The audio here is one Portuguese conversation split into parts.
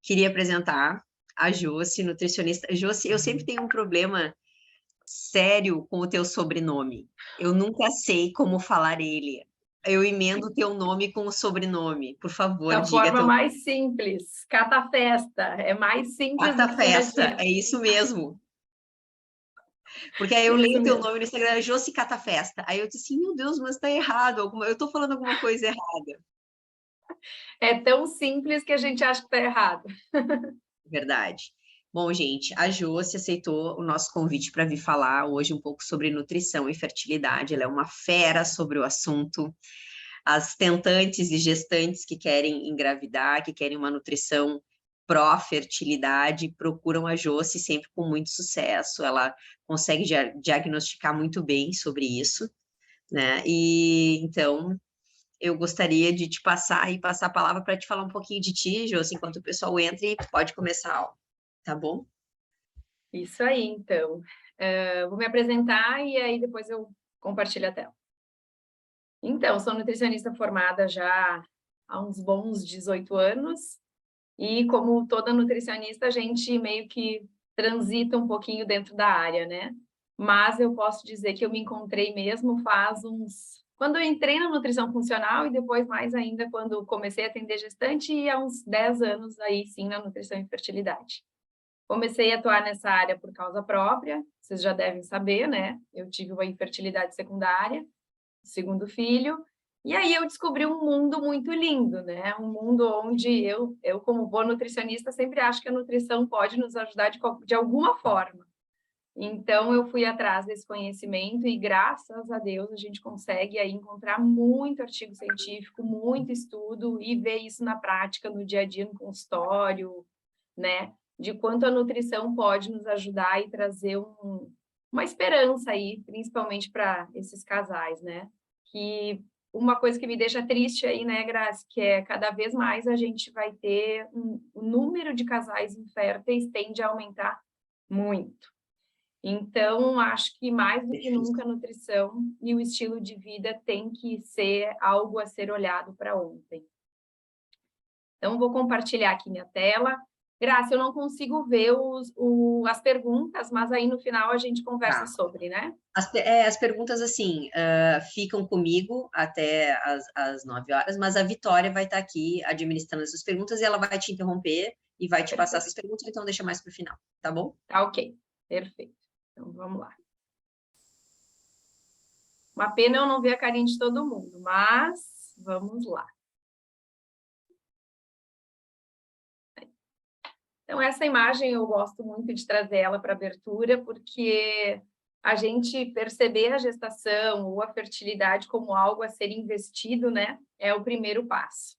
Queria apresentar a Josi, nutricionista. Josi, eu sempre tenho um problema sério com o teu sobrenome. Eu nunca sei como falar ele. Eu emendo o teu nome com o sobrenome. Por favor, Da diga forma teu mais simples, catafesta. É mais simples do Cata que você Festa. imagina. É isso mesmo. Porque aí eu Isso leio o teu mesmo. nome no Instagram, Josi Cata Festa. Aí eu disse assim, meu Deus, mas tá errado. Eu tô falando alguma coisa errada. É tão simples que a gente acha que está errado. Verdade. Bom, gente, a Josi aceitou o nosso convite para vir falar hoje um pouco sobre nutrição e fertilidade. Ela é uma fera sobre o assunto. As tentantes e gestantes que querem engravidar, que querem uma nutrição pró-fertilidade, procuram a Josi sempre com muito sucesso. Ela consegue diagnosticar muito bem sobre isso, né? E então eu gostaria de te passar e passar a palavra para te falar um pouquinho de ti, Josi, enquanto o pessoal entra e pode começar a aula, tá bom? Isso aí, então. Vou me apresentar e aí depois eu compartilho a tela. Então, sou nutricionista formada já há uns bons 18 anos e, como toda nutricionista, a gente meio que transita um pouquinho dentro da área, né? Mas eu posso dizer que eu me encontrei mesmo faz uns... Quando eu entrei na nutrição funcional e depois mais ainda quando comecei a atender gestante e há uns 10 anos aí sim na nutrição e fertilidade. Comecei a atuar nessa área por causa própria, vocês já devem saber, né? Eu tive uma infertilidade secundária, segundo filho, e aí eu descobri um mundo muito lindo, né? Um mundo onde eu como boa nutricionista, sempre acho que a nutrição pode nos ajudar de alguma forma. Então, eu fui atrás desse conhecimento e, graças a Deus, a gente consegue aí encontrar muito artigo científico, muito estudo e ver isso na prática, no dia a dia, no consultório, né? De quanto a nutrição pode nos ajudar e trazer uma esperança aí, principalmente para esses casais, né? Que uma coisa que me deixa triste aí, né, Grazi, que é cada vez mais a gente vai ter o número de casais inférteis tende a aumentar muito. Então, acho que mais do que nunca a nutrição e o estilo de vida tem que ser algo a ser olhado para ontem. Então, vou compartilhar aqui minha tela. Graça, eu não consigo ver as perguntas, mas aí no final a gente conversa Tá. sobre, né? As perguntas, assim, ficam comigo até as 9 horas, mas a Vitória vai estar aqui administrando essas perguntas e ela vai te interromper e vai te passar essas Perfeito. perguntas, então deixa mais para o final, tá bom? Tá ok. Perfeito. Então, vamos lá. Uma pena eu não ver a carinha de todo mundo, mas vamos lá. Então, essa imagem eu gosto muito de trazer ela para abertura, porque a gente perceber a gestação ou a fertilidade como algo a ser investido, né, é o primeiro passo.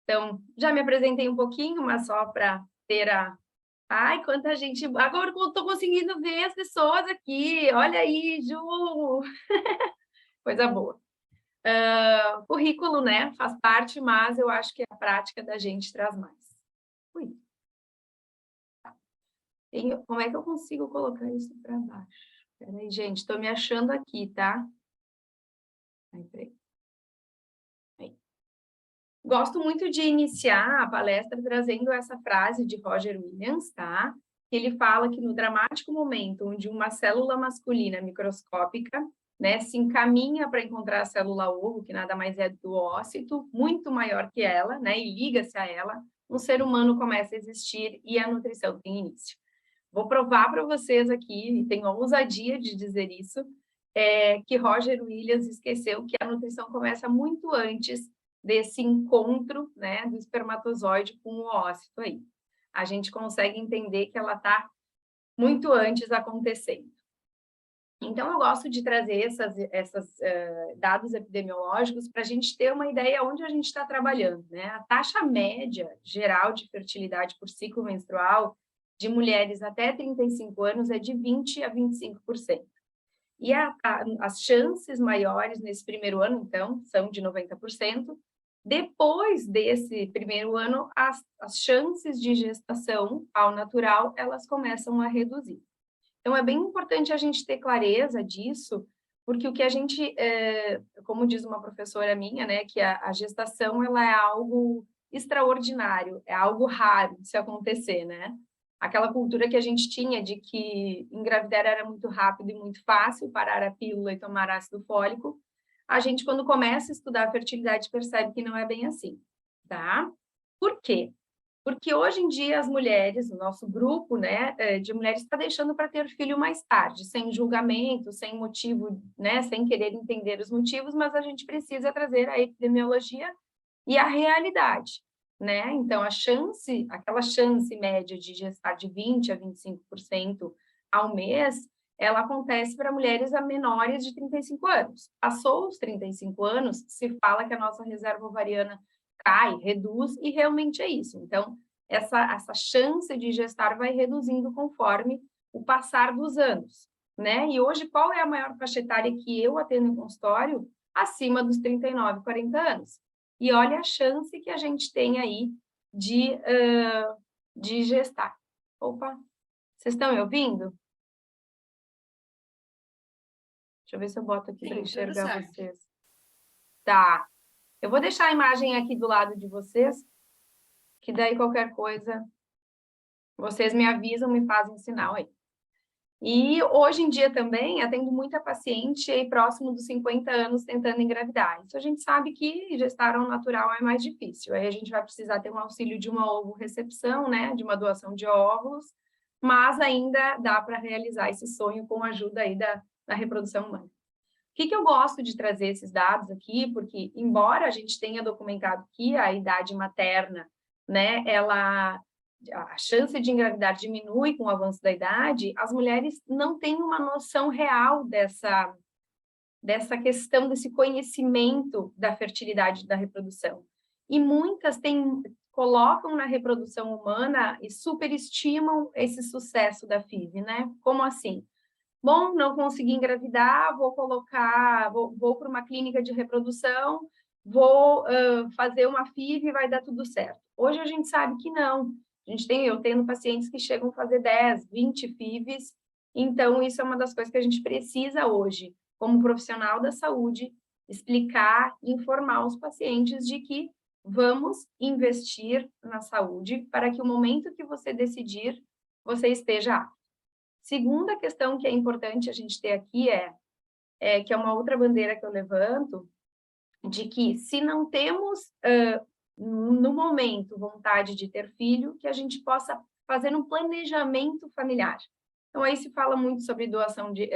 Então, já me apresentei um pouquinho, mas só para ter a... Ai, quanta gente... Agora eu estou conseguindo ver as pessoas aqui. Olha aí, Ju! Coisa boa. Currículo, né, faz parte, mas eu acho que a prática da gente traz mais. Ui. Como é que eu consigo colocar isso para baixo? Peraí, gente, estou me achando aqui, tá? Peraí. Aí. Gosto muito de iniciar a palestra trazendo essa frase de Roger Williams, tá? Ele fala que no dramático momento onde uma célula masculina microscópica, né, se encaminha para encontrar a célula ovo, que nada mais é do ócito, muito maior que ela, né, e liga-se a ela, um ser humano começa a existir e a nutrição tem início. Vou provar para vocês aqui, e tenho a ousadia de dizer isso, que Roger Williams esqueceu que a nutrição começa muito antes desse encontro, né, do espermatozoide com o ócito aí. A gente consegue entender que ela está muito antes acontecendo. Então, eu gosto de trazer esses dados epidemiológicos para a gente ter uma ideia onde a gente está trabalhando, né? A taxa média geral de fertilidade por ciclo menstrual de mulheres até 35 anos é de 20% a 25%. E as chances maiores nesse primeiro ano, então, são de 90%. Depois desse primeiro ano, as chances de gestação ao natural, elas começam a reduzir. Então, é bem importante a gente ter clareza disso, porque o que a gente, como diz uma professora minha, né, que a gestação ela é algo extraordinário, é algo raro de se acontecer, né? Aquela cultura que a gente tinha de que engravidar era muito rápido e muito fácil, parar a pílula e tomar ácido fólico, a gente, quando começa a estudar a fertilidade, percebe que não é bem assim, tá? Por quê? Porque hoje em dia as mulheres, o nosso grupo, né, de mulheres está deixando para ter filho mais tarde, sem julgamento, sem motivo, né, sem querer entender os motivos, mas a gente precisa trazer a epidemiologia e a realidade, né? Então aquela chance média de gestar de 20 a 25% ao mês, ela acontece para mulheres a menores de 35 anos. Passou os 35 anos, se fala que a nossa reserva ovariana cai, reduz, e realmente é isso. Então, essa chance de gestar vai reduzindo conforme o passar dos anos, né? E hoje, qual é a maior faixa etária que eu atendo em consultório? Acima dos 39, 40 anos. E olha a chance que a gente tem aí de gestar. Opa, vocês estão me ouvindo? Deixa eu ver se eu boto aqui para enxergar vocês. Tá. Eu vou deixar a imagem aqui do lado de vocês, que daí qualquer coisa, vocês me avisam, me fazem sinal aí. E hoje em dia também atendo muita paciente aí próximo dos 50 anos tentando engravidar. Isso a gente sabe que gestar ao natural é mais difícil. Aí a gente vai precisar ter um auxílio de uma ovorecepção, né, de uma doação de óvulos, mas ainda dá para realizar esse sonho com a ajuda aí da reprodução humana. O que eu gosto de trazer esses dados aqui? Porque, embora a gente tenha documentado que a idade materna, né, a chance de engravidar diminui com o avanço da idade, as mulheres não têm uma noção real dessa questão, desse conhecimento da fertilidade e da reprodução. E muitas colocam na reprodução humana e superestimam esse sucesso da FIV, né? Como assim? Bom, não consegui engravidar, vou para uma clínica de reprodução, vou fazer uma FIV e vai dar tudo certo. Hoje a gente sabe que não. Eu tenho pacientes que chegam a fazer 10, 20 FIVs, então isso é uma das coisas que a gente precisa hoje, como profissional da saúde, explicar, informar os pacientes de que vamos investir na saúde para que o momento que você decidir, você esteja apto. Segunda questão que é importante a gente ter aqui que é uma outra bandeira que eu levanto, de que se não temos, no momento, vontade de ter filho, que a gente possa fazer um planejamento familiar. Então, aí se fala muito sobre doação de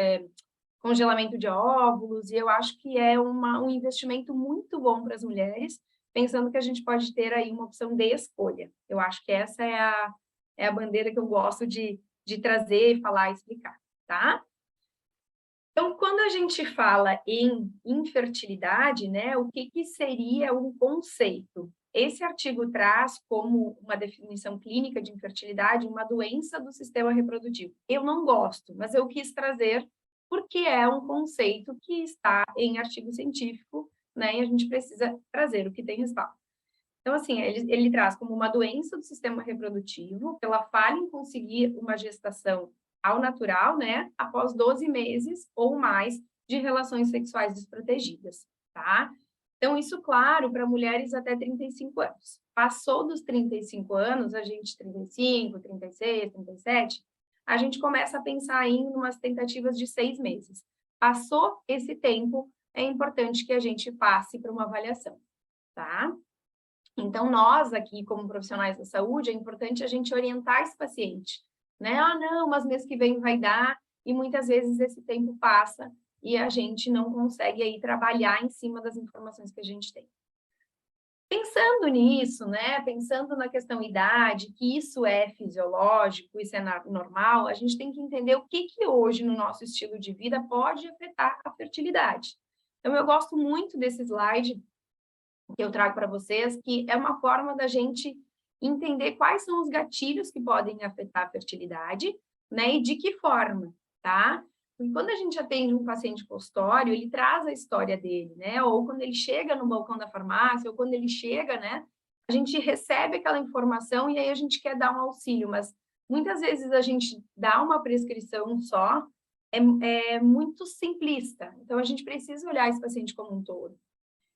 congelamento de óvulos, e eu acho que é um investimento muito bom para as mulheres, pensando que a gente pode ter aí uma opção de escolha. Eu acho que essa é a bandeira que eu gosto de trazer, falar e explicar, tá? Então, quando a gente fala em infertilidade, né, o que seria um conceito? Esse artigo traz como uma definição clínica de infertilidade uma doença do sistema reprodutivo. Eu não gosto, mas eu quis trazer porque é um conceito que está em artigo científico, né, e a gente precisa trazer o que tem respaldo. Então, assim, ele traz como uma doença do sistema reprodutivo, pela falha em conseguir uma gestação ao natural, né, após 12 meses ou mais de relações sexuais desprotegidas, tá? Então, isso, claro, para mulheres até 35 anos. Passou dos 35 anos, 35, 36, 37, a gente começa a pensar em umas tentativas de 6 meses. Passou esse tempo, é importante que a gente passe para uma avaliação, tá? Então, nós aqui, como profissionais da saúde, é importante a gente orientar esse paciente, né? Ah, não, mas mês que vem vai dar, e muitas vezes esse tempo passa e a gente não consegue aí trabalhar em cima das informações que a gente tem. Pensando nisso, né? Pensando na questão idade, que isso é fisiológico, isso é normal, a gente tem que entender o que hoje no nosso estilo de vida pode afetar a fertilidade. Então, eu gosto muito desse slide que eu trago para vocês, que é uma forma da gente entender quais são os gatilhos que podem afetar a fertilidade, né, e de que forma, tá? E quando a gente atende um paciente consultório, ele traz a história dele, né, ou quando ele chega no balcão da farmácia, ou quando ele chega, né, a gente recebe aquela informação e aí a gente quer dar um auxílio, mas muitas vezes a gente dá uma prescrição só, é muito simplista. Então, a gente precisa olhar esse paciente como um todo.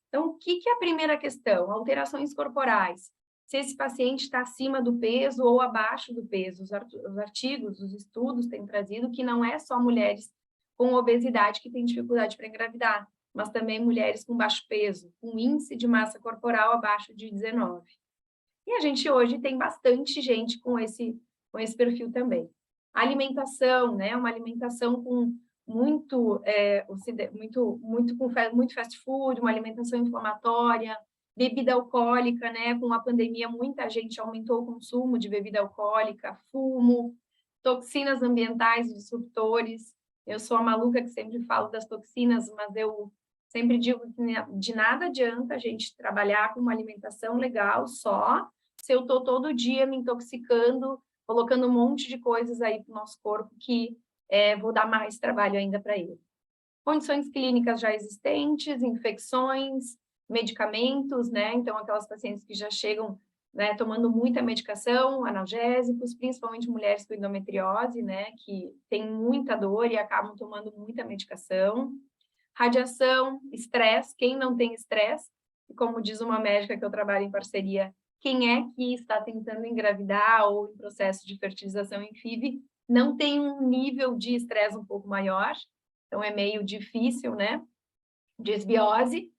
Então, o que é a primeira questão? Alterações corporais. Se esse paciente está acima do peso ou abaixo do peso. Os artigos, os estudos têm trazido que não é só mulheres com obesidade que têm dificuldade para engravidar, mas também mulheres com baixo peso, com índice de massa corporal abaixo de 19. E a gente hoje tem bastante gente com esse perfil também. A alimentação, né? Uma alimentação com muito fast food, uma alimentação inflamatória, bebida alcoólica, né? Com a pandemia, muita gente aumentou o consumo de bebida alcoólica, fumo, toxinas ambientais, disruptores. Eu sou a maluca que sempre falo das toxinas, mas eu sempre digo que de nada adianta a gente trabalhar com uma alimentação legal só se eu estou todo dia me intoxicando, colocando um monte de coisas aí para o nosso corpo que vou dar mais trabalho ainda para ele. Condições clínicas já existentes, infecções, medicamentos, né? Então, aquelas pacientes que já chegam, né, tomando muita medicação, analgésicos, principalmente mulheres com endometriose, né, que tem muita dor e acabam tomando muita medicação. Radiação, estresse, quem não tem estresse, e como diz uma médica que eu trabalho em parceria, quem é que está tentando engravidar ou em processo de fertilização em FIV, não tem um nível de estresse um pouco maior, então é meio difícil, né? Desbiose,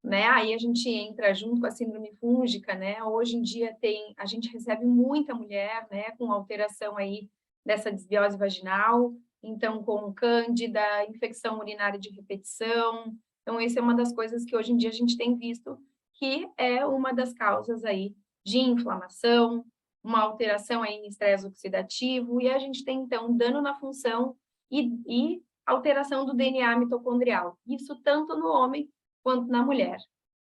né? Aí a gente entra junto com a síndrome fúngica, né? Hoje em dia a gente recebe muita mulher, né, com alteração aí dessa desbiose vaginal, então com cândida, infecção urinária de repetição. Então, essa é uma das coisas que hoje em dia a gente tem visto que é uma das causas aí de inflamação, uma alteração aí em estresse oxidativo, e a gente tem, então, dano na função e alteração do DNA mitocondrial. Isso tanto no homem quanto na mulher.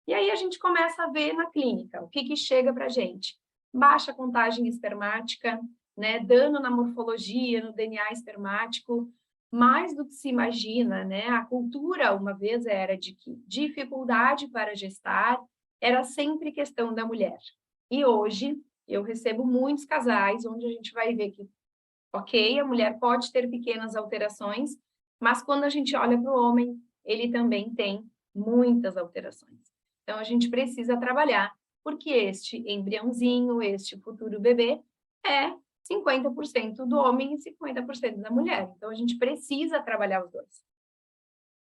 E aí a gente começa a ver na clínica o que chega para a gente. Baixa contagem espermática, né? Dano na morfologia, no DNA espermático, mais do que se imagina, né? A cultura, uma vez, era de que dificuldade para gestar era sempre questão da mulher. E hoje, eu recebo muitos casais onde a gente vai ver que, ok, a mulher pode ter pequenas alterações, mas quando a gente olha para o homem, ele também tem muitas alterações. Então, a gente precisa trabalhar, porque este embriãozinho, este futuro bebê, é 50% do homem e 50% da mulher. Então, a gente precisa trabalhar os dois.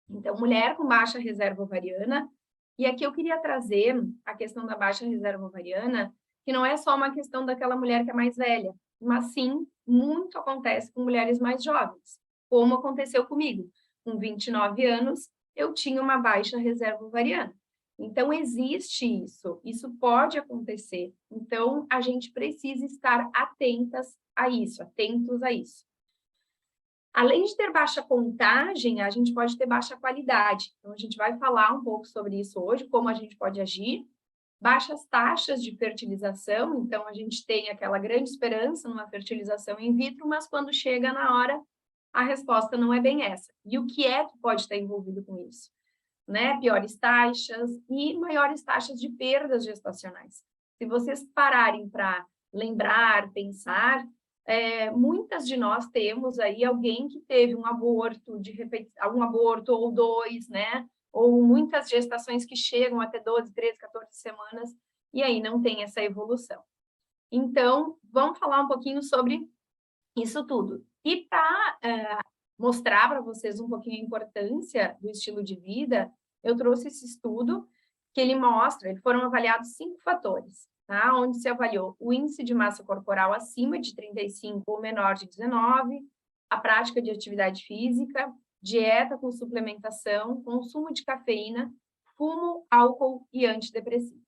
Então, mulher com baixa reserva ovariana, e aqui eu queria trazer a questão da baixa reserva ovariana, que não é só uma questão daquela mulher que é mais velha, mas sim, muito acontece com mulheres mais jovens, como aconteceu comigo. Com 29 anos, eu tinha uma baixa reserva ovariana. Então, existe isso pode acontecer. Então, a gente precisa estar atentos a isso. Além de ter baixa contagem, a gente pode ter baixa qualidade. Então, a gente vai falar um pouco sobre isso hoje, como a gente pode agir. Baixas taxas de fertilização, então a gente tem aquela grande esperança numa fertilização in vitro, mas quando chega na hora, a resposta não é bem essa. E o que é que pode estar envolvido com isso? Né? Piores taxas e maiores taxas de perdas gestacionais. Se vocês pararem para lembrar, pensar, muitas de nós temos aí alguém que teve um aborto um aborto ou dois, né? Ou muitas gestações que chegam até 12, 13, 14 semanas, e aí não tem essa evolução. Então, vamos falar um pouquinho sobre isso tudo. E para mostrar para vocês um pouquinho a importância do estilo de vida, eu trouxe esse estudo que ele foram avaliados 5 fatores, tá? Onde se avaliou o índice de massa corporal acima de 35 ou menor de 19, a prática de atividade física, dieta com suplementação, consumo de cafeína, fumo, álcool e antidepressivos.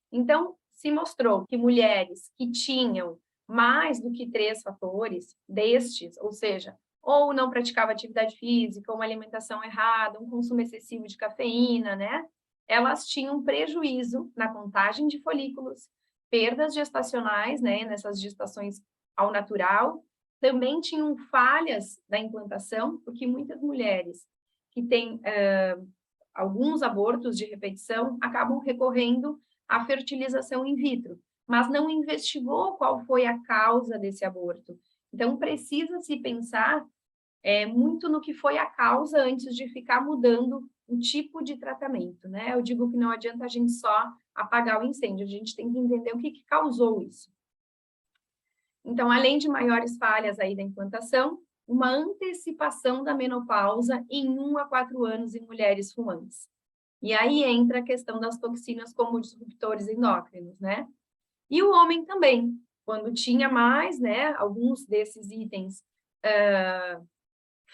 Então, se mostrou que mulheres que tinham mais do que 3 fatores destes, ou seja, ou não praticava atividade física, ou uma alimentação errada, um consumo excessivo de cafeína, né? Elas tinham prejuízo na contagem de folículos, perdas gestacionais, né? Nessas gestações ao natural, também tinham falhas da implantação, porque muitas mulheres que têm alguns abortos de repetição acabam recorrendo à fertilização in vitro, mas não investigou qual foi a causa desse aborto. Então, precisa-se pensar muito no que foi a causa antes de ficar mudando o tipo de tratamento, né? Eu digo que não adianta a gente só apagar o incêndio, a gente tem que entender o que causou isso. Então, além de maiores falhas aí da implantação, uma antecipação da menopausa em 1 a 4 anos em mulheres fumantes. E aí entra a questão das toxinas como disruptores endócrinos, né? E o homem também, quando tinha mais, né, alguns desses itens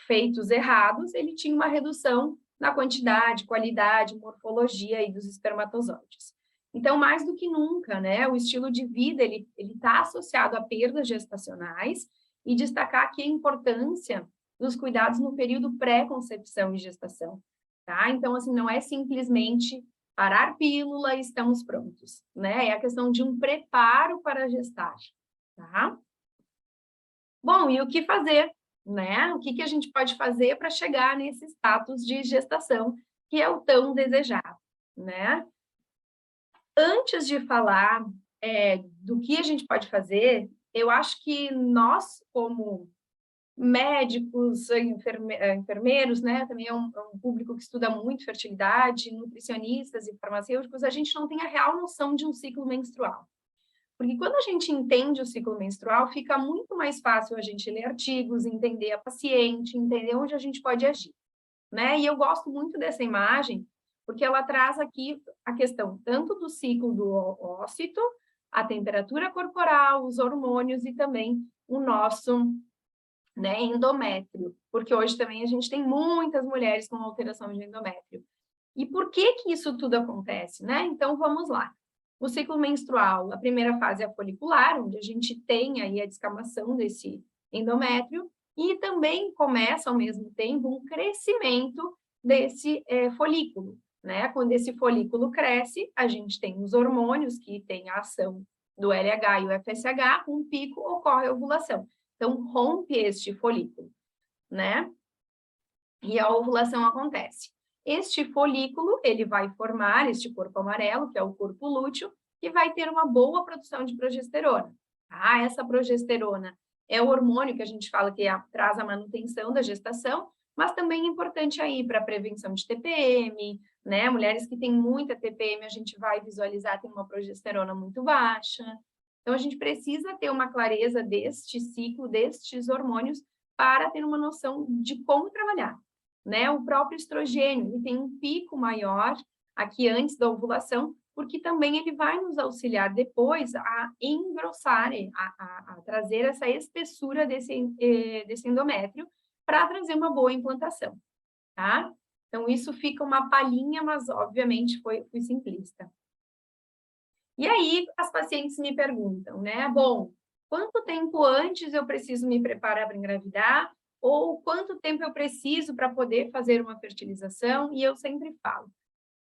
feitos errados, ele tinha uma redução na quantidade, qualidade, morfologia aí dos espermatozoides. Então, mais do que nunca, né, o estilo de vida, ele está associado a perdas gestacionais e destacar aqui a importância dos cuidados no período pré-concepção e gestação, tá? Então, assim, não é simplesmente parar pílula e estamos prontos, né? É a questão de um preparo para gestar, tá? Bom, e o que fazer, né? O que a gente pode fazer para chegar nesse status de gestação, que é o tão desejado, né? Antes de falar do que a gente pode fazer, eu acho que nós, como médicos, enfermeiros, né? Também é um público que estuda muito fertilidade, nutricionistas e farmacêuticos, a gente não tem a real noção de um ciclo menstrual. Porque quando a gente entende o ciclo menstrual, fica muito mais fácil a gente ler artigos, entender a paciente, entender onde a gente pode agir, né? E eu gosto muito dessa imagem, porque ela traz aqui a questão tanto do ciclo do ócito, a temperatura corporal, os hormônios e também o nosso, né, endométrio, porque hoje também a gente tem muitas mulheres com alteração de endométrio. E por que isso tudo acontece, né? Então, vamos lá. O ciclo menstrual, a primeira fase é a folicular, onde a gente tem aí a descamação desse endométrio, e também começa, ao mesmo tempo, um crescimento desse folículo, né? Quando esse folículo cresce, a gente tem os hormônios, que tem a ação do LH e o FSH, com um pico ocorre a ovulação. Então, rompe este folículo, né? E a ovulação acontece. Este folículo, ele vai formar este corpo amarelo, que é o corpo lúteo, que vai ter uma boa produção de progesterona. Ah, essa progesterona é o hormônio que a gente fala que traz a manutenção da gestação, mas também é importante aí para a prevenção de TPM, né? Mulheres que têm muita TPM, a gente vai visualizar, tem uma progesterona muito baixa. Então, a gente precisa ter uma clareza deste ciclo, destes hormônios, para ter uma noção de como trabalhar, né? O próprio estrogênio, ele tem um pico maior aqui antes da ovulação, porque também ele vai nos auxiliar depois a engrossar, a trazer essa espessura desse endométrio para trazer uma boa implantação, tá? Então, isso fica uma palhinha, mas obviamente fui simplista. E aí, as pacientes me perguntam, né? Bom, quanto tempo antes eu preciso me preparar para engravidar? Ou quanto tempo eu preciso para poder fazer uma fertilização? E eu sempre falo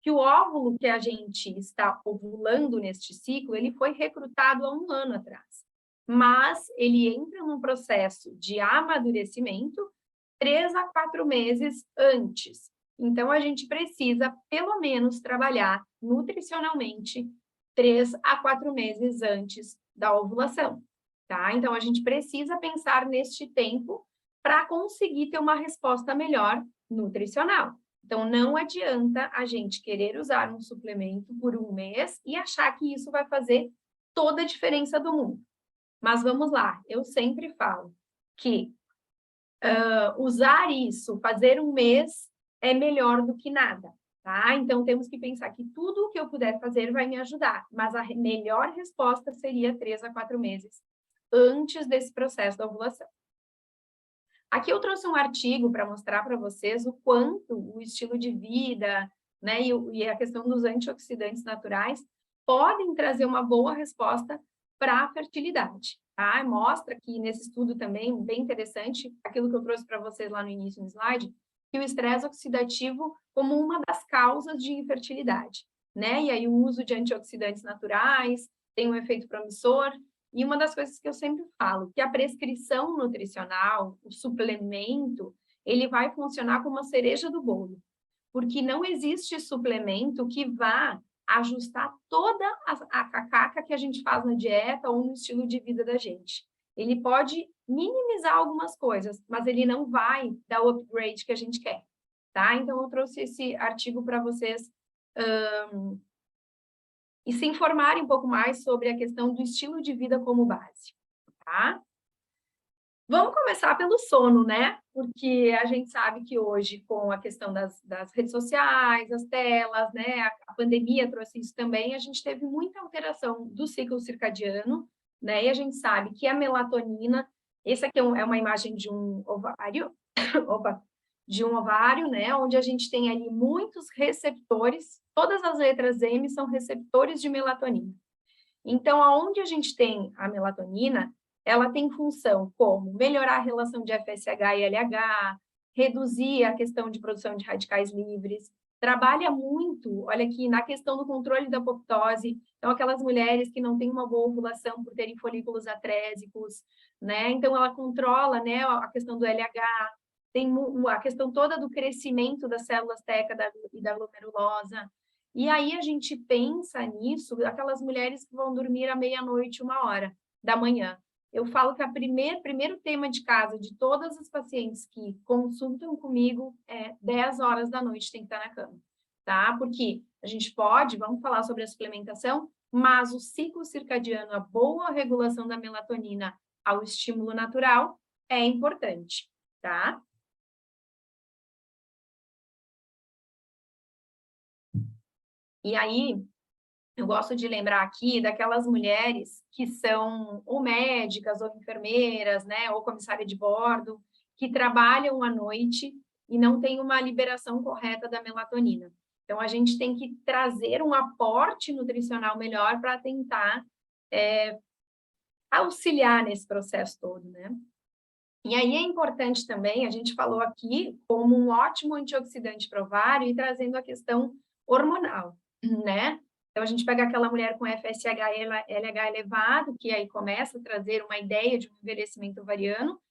que o óvulo que a gente está ovulando neste ciclo, ele foi recrutado há 1 ano atrás. Mas ele entra num processo de amadurecimento 3 a 4 meses antes. Então, a gente precisa, pelo menos, trabalhar nutricionalmente 3 a 4 meses antes da ovulação, tá? Então, a gente precisa pensar neste tempo para conseguir ter uma resposta melhor nutricional. Então, não adianta a gente querer usar um suplemento por 1 mês e achar que isso vai fazer toda a diferença do mundo. Mas vamos lá, eu sempre falo que usar isso, fazer 1 mês, é melhor do que nada, tá? Então, temos que pensar que tudo o que eu puder fazer vai me ajudar, mas a melhor resposta seria 3 a 4 meses antes desse processo da ovulação. Aqui eu trouxe um artigo para mostrar para vocês o quanto o estilo de vida, né, e a questão dos antioxidantes naturais podem trazer uma boa resposta para a fertilidade, tá? Mostra aqui nesse estudo também, bem interessante, aquilo que eu trouxe para vocês lá no início no slide, que o estresse oxidativo como uma das causas de infertilidade, né? E aí o uso de antioxidantes naturais tem um efeito promissor. E uma das coisas que eu sempre falo, que a prescrição nutricional, o suplemento, ele vai funcionar como uma cereja do bolo, porque não existe suplemento que vá ajustar toda a cacaca que a gente faz na dieta ou no estilo de vida da gente. ele pode minimizar algumas coisas, mas ele não vai dar o upgrade que a gente quer, tá? Então, eu trouxe esse artigo para vocês e se informarem um pouco mais sobre a questão do estilo de vida como base, tá? Vamos começar pelo sono, né? Porque a gente sabe que hoje, com a questão das redes sociais, as telas, né? A pandemia trouxe isso também, a gente teve muita alteração do ciclo circadiano, né? E a gente sabe que a melatonina, esse aqui é uma imagem de um ovário, opa, de um ovário, né? Onde a gente tem ali muitos receptores, todas as letras M são receptores de melatonina. Então, aonde a gente tem a melatonina, ela tem função como melhorar a relação de FSH e LH, reduzir a questão de produção de radicais livres, trabalha muito, olha aqui, na questão do controle da apoptose, então aquelas mulheres que não têm uma boa ovulação por terem folículos atrésicos, né? Então ela controla, né, a questão do LH, tem a questão toda do crescimento das células teca e da glomerulosa. E aí a gente pensa nisso, aquelas mulheres que vão dormir à meia-noite, 1h da manhã. Eu falo que o primeiro tema de casa de todas as pacientes que consultam comigo é 10 horas da noite tem que estar na cama, tá? Porque a gente vamos falar sobre a suplementação, mas o ciclo circadiano, a boa regulação da melatonina ao estímulo natural é importante, tá? E aí, eu gosto de lembrar aqui daquelas mulheres que são ou médicas, ou enfermeiras, né, ou comissária de bordo, que trabalham à noite e não têm uma liberação correta da melatonina. Então, a gente tem que trazer um aporte nutricional melhor para tentar auxiliar nesse processo todo, né? E aí é importante também, a gente falou aqui como um ótimo antioxidante para o ovário e trazendo a questão hormonal, né? Então, a gente pega aquela mulher com FSH e LH elevado, que aí começa a trazer uma ideia de um envelhecimento ovariano,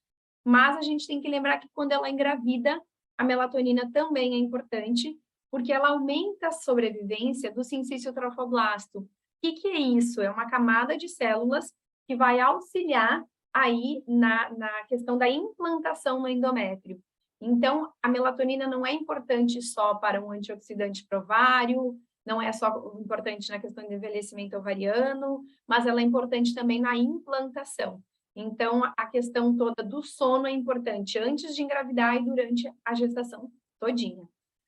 mas a gente tem que lembrar que quando ela engravida, a melatonina também é importante, porque ela aumenta a sobrevivência do sincício trofoblasto. O que é isso? É uma camada de células que vai auxiliar aí na questão da implantação no endométrio. Então, a melatonina não é importante só para um antioxidante para o ovário, não é só importante na questão do envelhecimento ovariano, mas ela é importante também na implantação. Então, a questão toda do sono é importante antes de engravidar e durante a gestação todinha.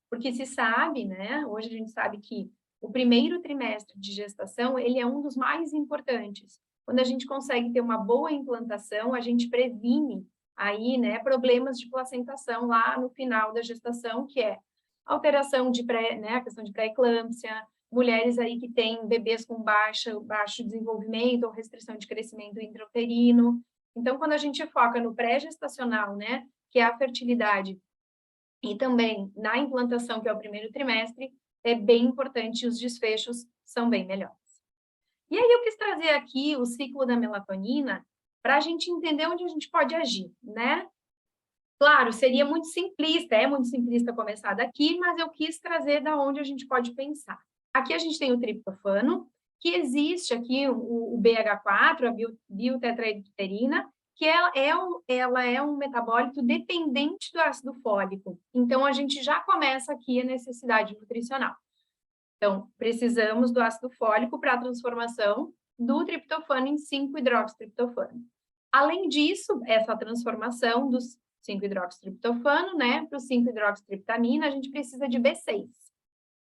Porque se sabe, né, hoje a gente sabe que o primeiro trimestre de gestação, ele é um dos mais importantes. Quando a gente consegue ter uma boa implantação, a gente previne aí, né, problemas de placentação lá no final da gestação, que é alteração de a questão de pré-eclâmpsia, mulheres aí que têm bebês com baixo desenvolvimento ou restrição de crescimento intrauterino. Então, quando a gente foca no pré-gestacional, né, que é a fertilidade, e também na implantação, que é o primeiro trimestre, é bem importante, os desfechos são bem melhores. E aí eu quis trazer aqui o ciclo da melatonina para a gente entender onde a gente pode agir, né? Claro, seria muito simplista, é muito simplista começar daqui, mas eu quis trazer da onde a gente pode pensar. Aqui a gente tem o triptofano, que existe aqui o BH4, a biotetraedriterina, que ela é um metabólito dependente do ácido fólico. Então, a gente já começa aqui a necessidade nutricional. Então, precisamos do ácido fólico para a transformação do triptofano em 5-hidroxitriptofano. Além disso, essa transformação dos 5-hidroxitriptofano, né, para o 5-hidroxitriptamina, a gente precisa de B6.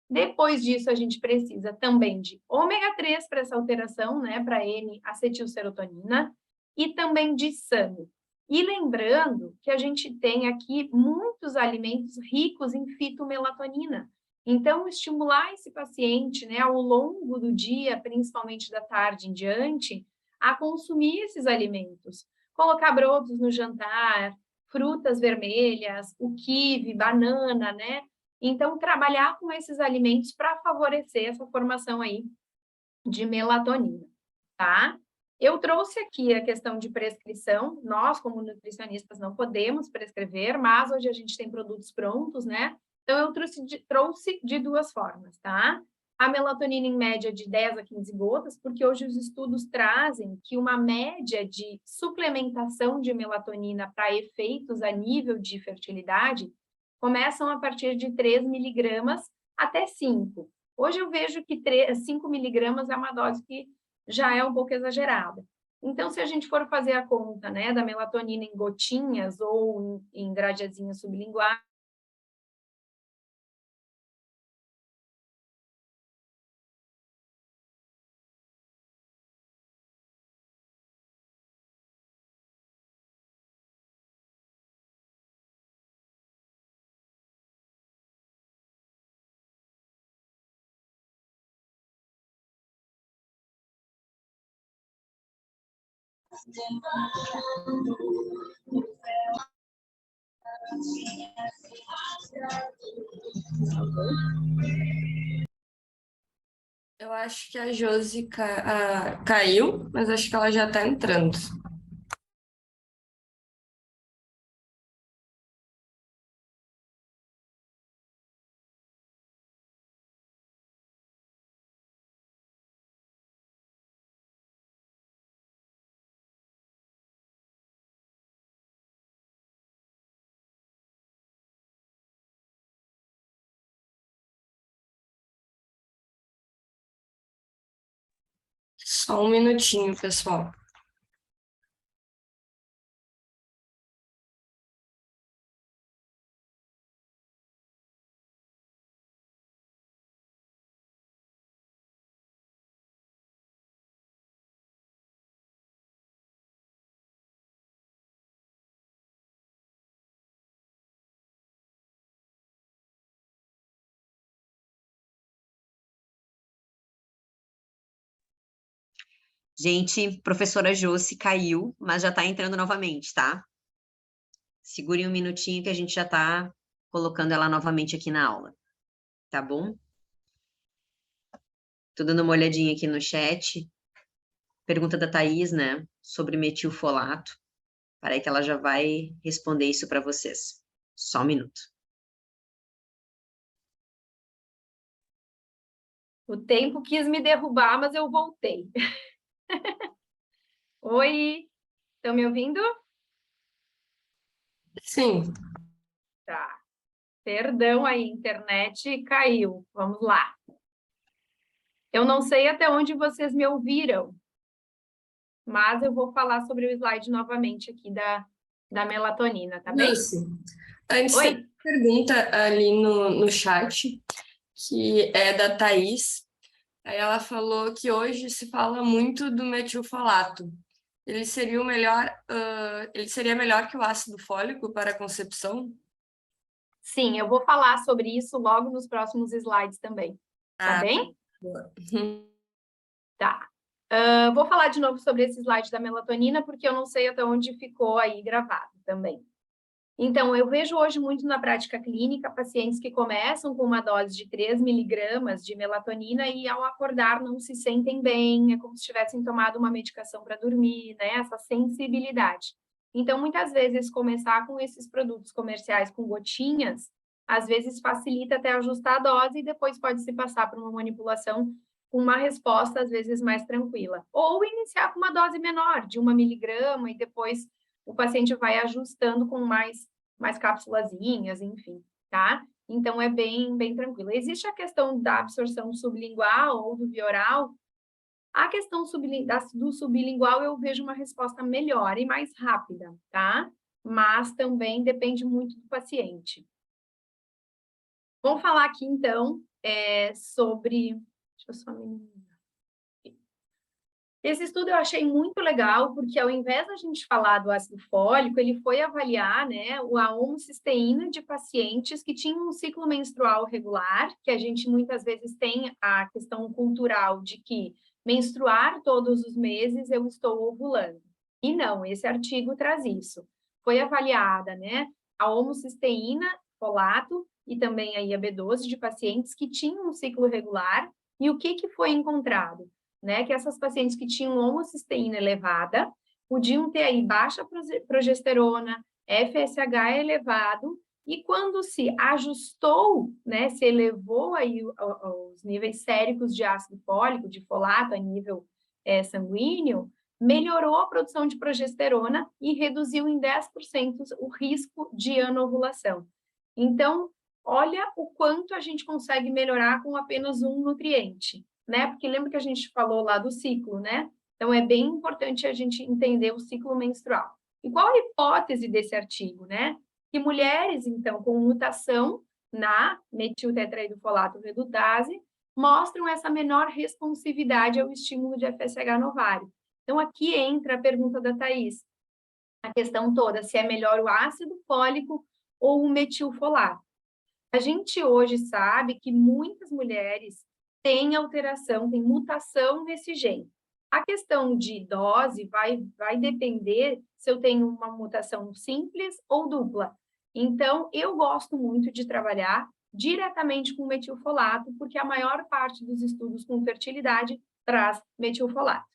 Depois disso, a gente precisa também de ômega 3 para essa alteração, né, para N-acetilserotonina, e também de SAMe. E lembrando que a gente tem aqui muitos alimentos ricos em fitomelatonina. Então, estimular esse paciente, né, ao longo do dia, principalmente da tarde em diante, a consumir esses alimentos. Colocar brotos no jantar, frutas vermelhas, o quibe, banana, né? Então, trabalhar com esses alimentos para favorecer essa formação aí de melatonina, tá? Eu trouxe aqui a questão de prescrição. Nós, como nutricionistas, não podemos prescrever, mas hoje a gente tem produtos prontos, né? Então, eu trouxe de duas formas, tá? A melatonina em média de 10 a 15 gotas, porque hoje os estudos trazem que uma média de suplementação de melatonina para efeitos a nível de fertilidade começam a partir de 3 miligramas até 5. Hoje eu vejo que 5 miligramas é uma dose que já é um pouco exagerada. Então, se a gente for fazer a conta, né, da melatonina em gotinhas ou em gradeazinhas sublinguais, Eu acho que a Josi caiu, mas acho que ela já está entrando. Só um minutinho, pessoal. Gente, professora Josi caiu, mas já está entrando novamente, tá? Segurem um minutinho que a gente já está colocando ela novamente aqui na aula, tá bom? Tô dando uma olhadinha aqui no chat. Pergunta da Thaís, né, sobre metilfolato. Peraí que ela já vai responder isso para vocês. Só um minuto. o tempo quis me derrubar, mas eu voltei. Oi, estão me ouvindo? Sim. Tá. Perdão aí, internet caiu. Vamos lá. Eu não sei até onde vocês me ouviram, mas eu vou falar sobre o slide novamente aqui da melatonina, tá bem? Josi, antes Oi? tem uma pergunta ali no chat, que é da Thaís. Aí ela falou que hoje se fala muito do metilfolato. Ele seria melhor que o ácido fólico para a concepção? Sim, eu vou falar sobre isso logo nos próximos slides também. Tá bem? Boa. Tá. Vou falar de novo sobre esse slide da melatonina, porque eu não sei até onde ficou aí gravado também. Então, eu vejo hoje muito na prática clínica pacientes que começam com uma dose de 3 miligramas de melatonina e ao acordar não se sentem bem, é como se tivessem tomado uma medicação para dormir, né? Essa sensibilidade. Então, muitas vezes, começar com esses produtos comerciais com gotinhas, às vezes facilita até ajustar a dose e depois pode se passar por uma manipulação com uma resposta, às vezes, mais tranquila. Ou iniciar com uma dose menor, de 1 miligrama, e depois o paciente vai ajustando com mais cápsulazinhas, enfim, tá? Então, é bem tranquilo. Existe a questão da absorção sublingual ou do bioral. A questão do sublingual, eu vejo uma resposta melhor e mais rápida, tá? Mas também depende muito do paciente. Vamos falar aqui, então, sobre... Deixa eu só me... Esse estudo eu achei muito legal, porque ao invés da gente falar do ácido fólico, ele foi avaliar, né, a homocisteína de pacientes que tinham um ciclo menstrual regular, que a gente muitas vezes tem a questão cultural de que menstruar todos os meses eu estou ovulando. E não, esse artigo traz isso. Foi avaliada, né, a homocisteína, folato e também aí a B12 de pacientes que tinham um ciclo regular, e o que foi encontrado? Né, que essas pacientes que tinham homocisteína elevada podiam ter aí baixa progesterona, FSH elevado E quando se ajustou, né, se elevou aí os níveis séricos de ácido fólico, de folato a nível sanguíneo, melhorou a produção de progesterona e reduziu em 10% o risco de anovulação. Então, olha o quanto a gente consegue melhorar com apenas um nutriente, né? Porque lembra que a gente falou lá do ciclo, né? Então, é bem importante a gente entender o ciclo menstrual. E qual a hipótese desse artigo, né? Que mulheres, então, com mutação na metiltetraidrofolato redutase mostram essa menor responsividade ao estímulo de FSH no ovário. Então, aqui entra a pergunta da Thaís, a questão toda, se é melhor o ácido fólico ou o metilfolato. A gente hoje sabe que muitas mulheres têm alteração, têm mutação nesse gene. A questão de dose vai depender se eu tenho uma mutação simples ou dupla. Então, eu gosto muito de trabalhar diretamente com metilfolato, porque a maior parte dos estudos com fertilidade traz metilfolato,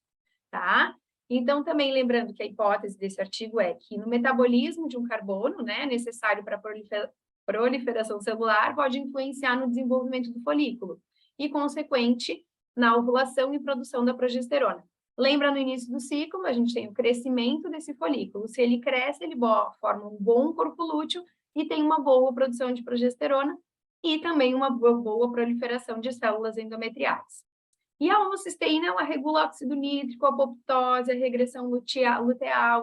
tá? Então, também lembrando que a hipótese desse artigo é que no metabolismo de um carbono, né, necessário para a proliferação celular, pode influenciar no desenvolvimento do folículo e, consequente, na ovulação e produção da progesterona. Lembra no início do ciclo, a gente tem o crescimento desse folículo. Se ele cresce, ele forma um bom corpo lúteo e tem uma boa produção de progesterona e também uma boa proliferação de células endometriais. E a homocisteína, ela regula óxido nítrico, a apoptose, a regressão luteal.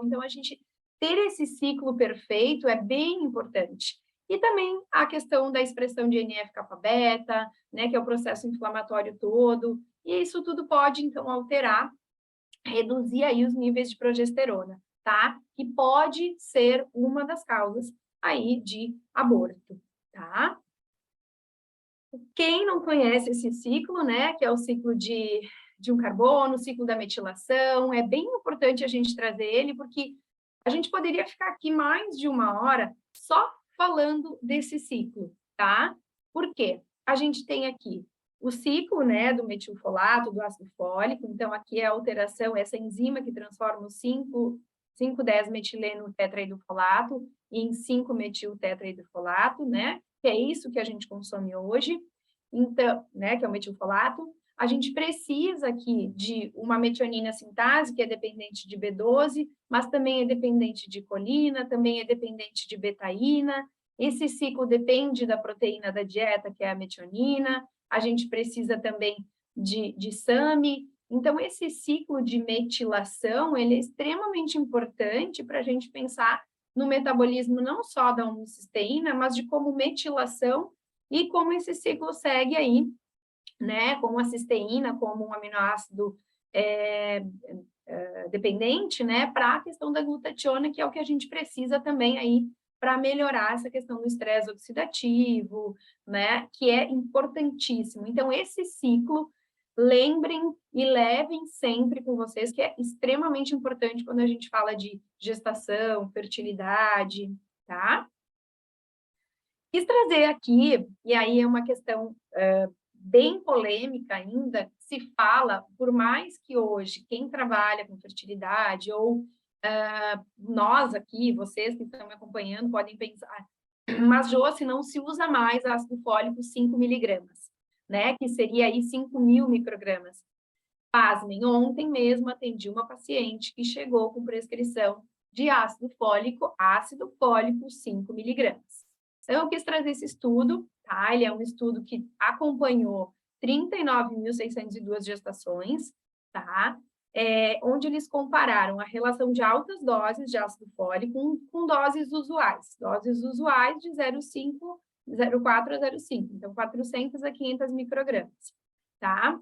Então, a gente ter esse ciclo perfeito é bem importante. E também a questão da expressão de NF-kappa-beta, né, que é o processo inflamatório todo. E isso tudo pode, então, alterar, reduzir aí os níveis de progesterona, tá? Que pode ser uma das causas aí de aborto, tá? Quem não conhece esse ciclo, né, que é o ciclo de um carbono, o ciclo da metilação, é bem importante a gente trazer ele, porque a gente poderia ficar aqui mais de 1 hora só falando desse ciclo, tá? Por quê? A gente tem aqui o ciclo, né, do metilfolato, do ácido fólico, então aqui é a alteração, essa enzima que transforma o 5,10-metileno tetraidrofolato em 5-metiltetraidrofolato, né? Que é isso que a gente consome hoje, então, né, que é o metilfolato. A gente precisa aqui de uma metionina sintase, que é dependente de B12, mas também é dependente de colina, também é dependente de betaína. Esse ciclo depende da proteína da dieta, que é a metionina. A gente precisa também de SAMe. Então, esse ciclo de metilação, ele é extremamente importante para a gente pensar no metabolismo não só da homocisteína, mas de como metilação e como esse ciclo segue aí, né, como a cisteína, como um aminoácido dependente, né, para a questão da glutationa, que é o que a gente precisa também aí para melhorar essa questão do estresse oxidativo, né, que é importantíssimo. Então, esse ciclo, lembrem e levem sempre com vocês, que é extremamente importante quando a gente fala de gestação, fertilidade, tá? Quis trazer aqui, e aí é uma questão bem polêmica ainda, se fala, por mais que hoje quem trabalha com fertilidade, ou nós aqui, vocês que estão me acompanhando, podem pensar, mas, Josi, não se usa mais ácido fólico 5 miligramas, né? Que seria aí 5.000 microgramas. Pasmem, ontem mesmo atendi uma paciente que chegou com prescrição de ácido fólico 5 miligramas. Então, eu quis trazer esse estudo, tá? Ele é um estudo que acompanhou 39.602 gestações, tá? Onde eles compararam a relação de altas doses de ácido fólico com doses usuais de 0,4 a 0,5, então 400 a 500 microgramas, tá?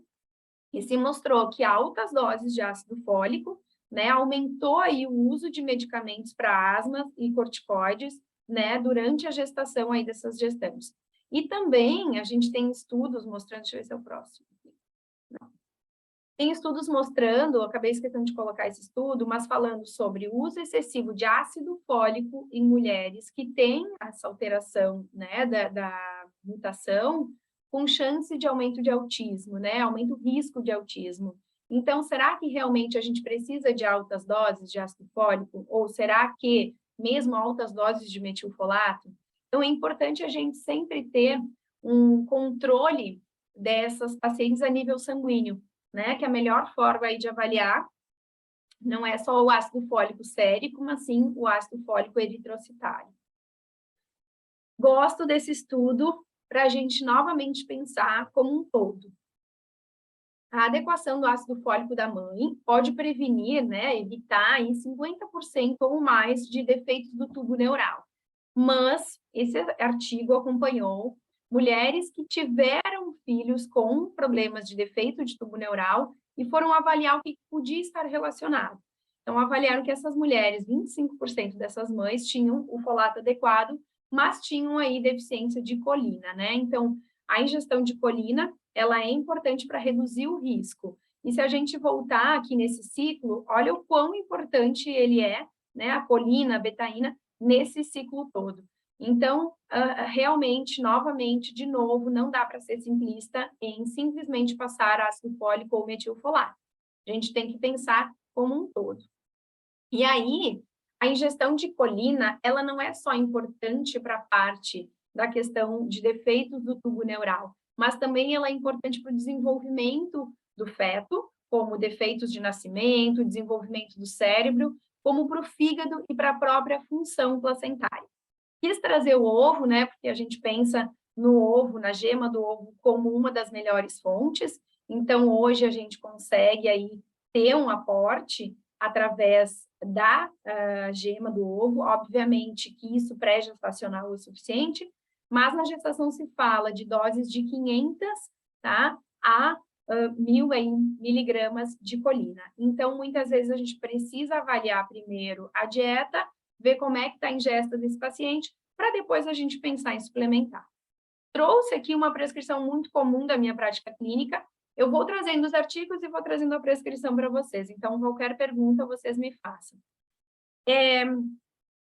E se mostrou que altas doses de ácido fólico, né, aumentou aí o uso de medicamentos para asma e corticoides, né, durante a gestação aí dessas gestantes. E também a gente tem estudos mostrando, deixa eu ver se é o próximo. Não. Tem estudos mostrando, eu acabei esquecendo de colocar esse estudo, mas falando sobre o uso excessivo de ácido fólico em mulheres que têm essa alteração, né, da mutação, com chance de aumento de autismo, né, aumento do risco de autismo. Então, será que realmente a gente precisa de altas doses de ácido fólico? Ou será que mesmo altas doses de metilfolato? Então, é importante a gente sempre ter um controle dessas pacientes a nível sanguíneo, né? Que a melhor forma aí de avaliar não é só o ácido fólico sérico, mas sim o ácido fólico eritrocitário. Gosto desse estudo para a gente novamente pensar como um todo. A adequação do ácido fólico da mãe pode prevenir, né, evitar aí 50% ou mais de defeitos do tubo neural. Mas esse artigo acompanhou mulheres que tiveram filhos com problemas de defeito de tubo neural e foram avaliar o que podia estar relacionado. Então, avaliaram que essas mulheres, 25% dessas mães, tinham o folato adequado, mas tinham aí deficiência de colina, né? Então, a ingestão de colina, ela é importante para reduzir o risco. E se a gente voltar aqui nesse ciclo, olha o quão importante ele é, né? A colina, a betaína, nesse ciclo todo. Então, realmente, novamente, de novo, não dá para ser simplista em simplesmente passar ácido fólico ou metilfolato. A gente tem que pensar como um todo. E aí, a ingestão de colina, ela não é só importante para a parte da questão de defeitos do tubo neural, mas também ela é importante para o desenvolvimento do feto, como defeitos de nascimento, desenvolvimento do cérebro, como para o fígado e para a própria função placentária. Quis trazer o ovo, né, porque a gente pensa no ovo, na gema do ovo, como uma das melhores fontes. Então, hoje a gente consegue aí ter um aporte através da gema do ovo. Obviamente que isso pré-gestacional é o suficiente, mas na gestação se fala de doses de 500, tá, a 1.000 miligramas de colina. Então, muitas vezes a gente precisa avaliar primeiro a dieta, ver como é que está a ingesta desse paciente, para depois a gente pensar em suplementar. Trouxe aqui uma prescrição muito comum da minha prática clínica. Eu vou trazendo os artigos e vou trazendo a prescrição para vocês. Então, qualquer pergunta, vocês me façam.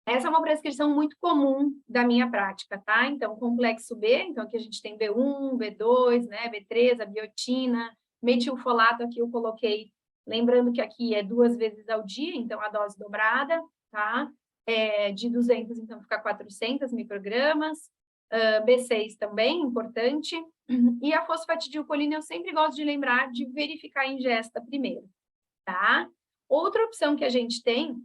Essa é uma prescrição muito comum da minha prática, tá? Então, complexo B, então aqui a gente tem B1, B2, né, B3, a biotina, metilfolato aqui eu coloquei, lembrando que aqui é 2 vezes ao dia, então a dose dobrada, tá? De 200, então fica 400 microgramas, B6 também, importante, e a fosfatidilcolina eu sempre gosto de lembrar de verificar a ingesta primeiro, tá? Outra opção que a gente tem,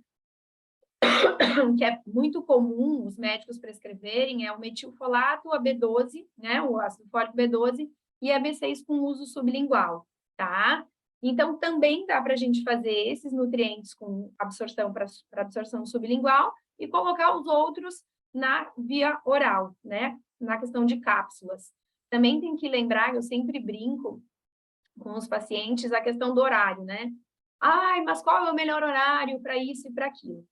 que é muito comum os médicos prescreverem, é o metilfolato, a B12, né, o ácido fólico B12, e a B6 com uso sublingual, tá? Então, também dá para a gente fazer esses nutrientes com absorção para absorção sublingual e colocar os outros na via oral, né, na questão de cápsulas. Também tem que lembrar, eu sempre brinco com os pacientes, a questão do horário, né? Ai, mas qual é o melhor horário para isso e para aquilo?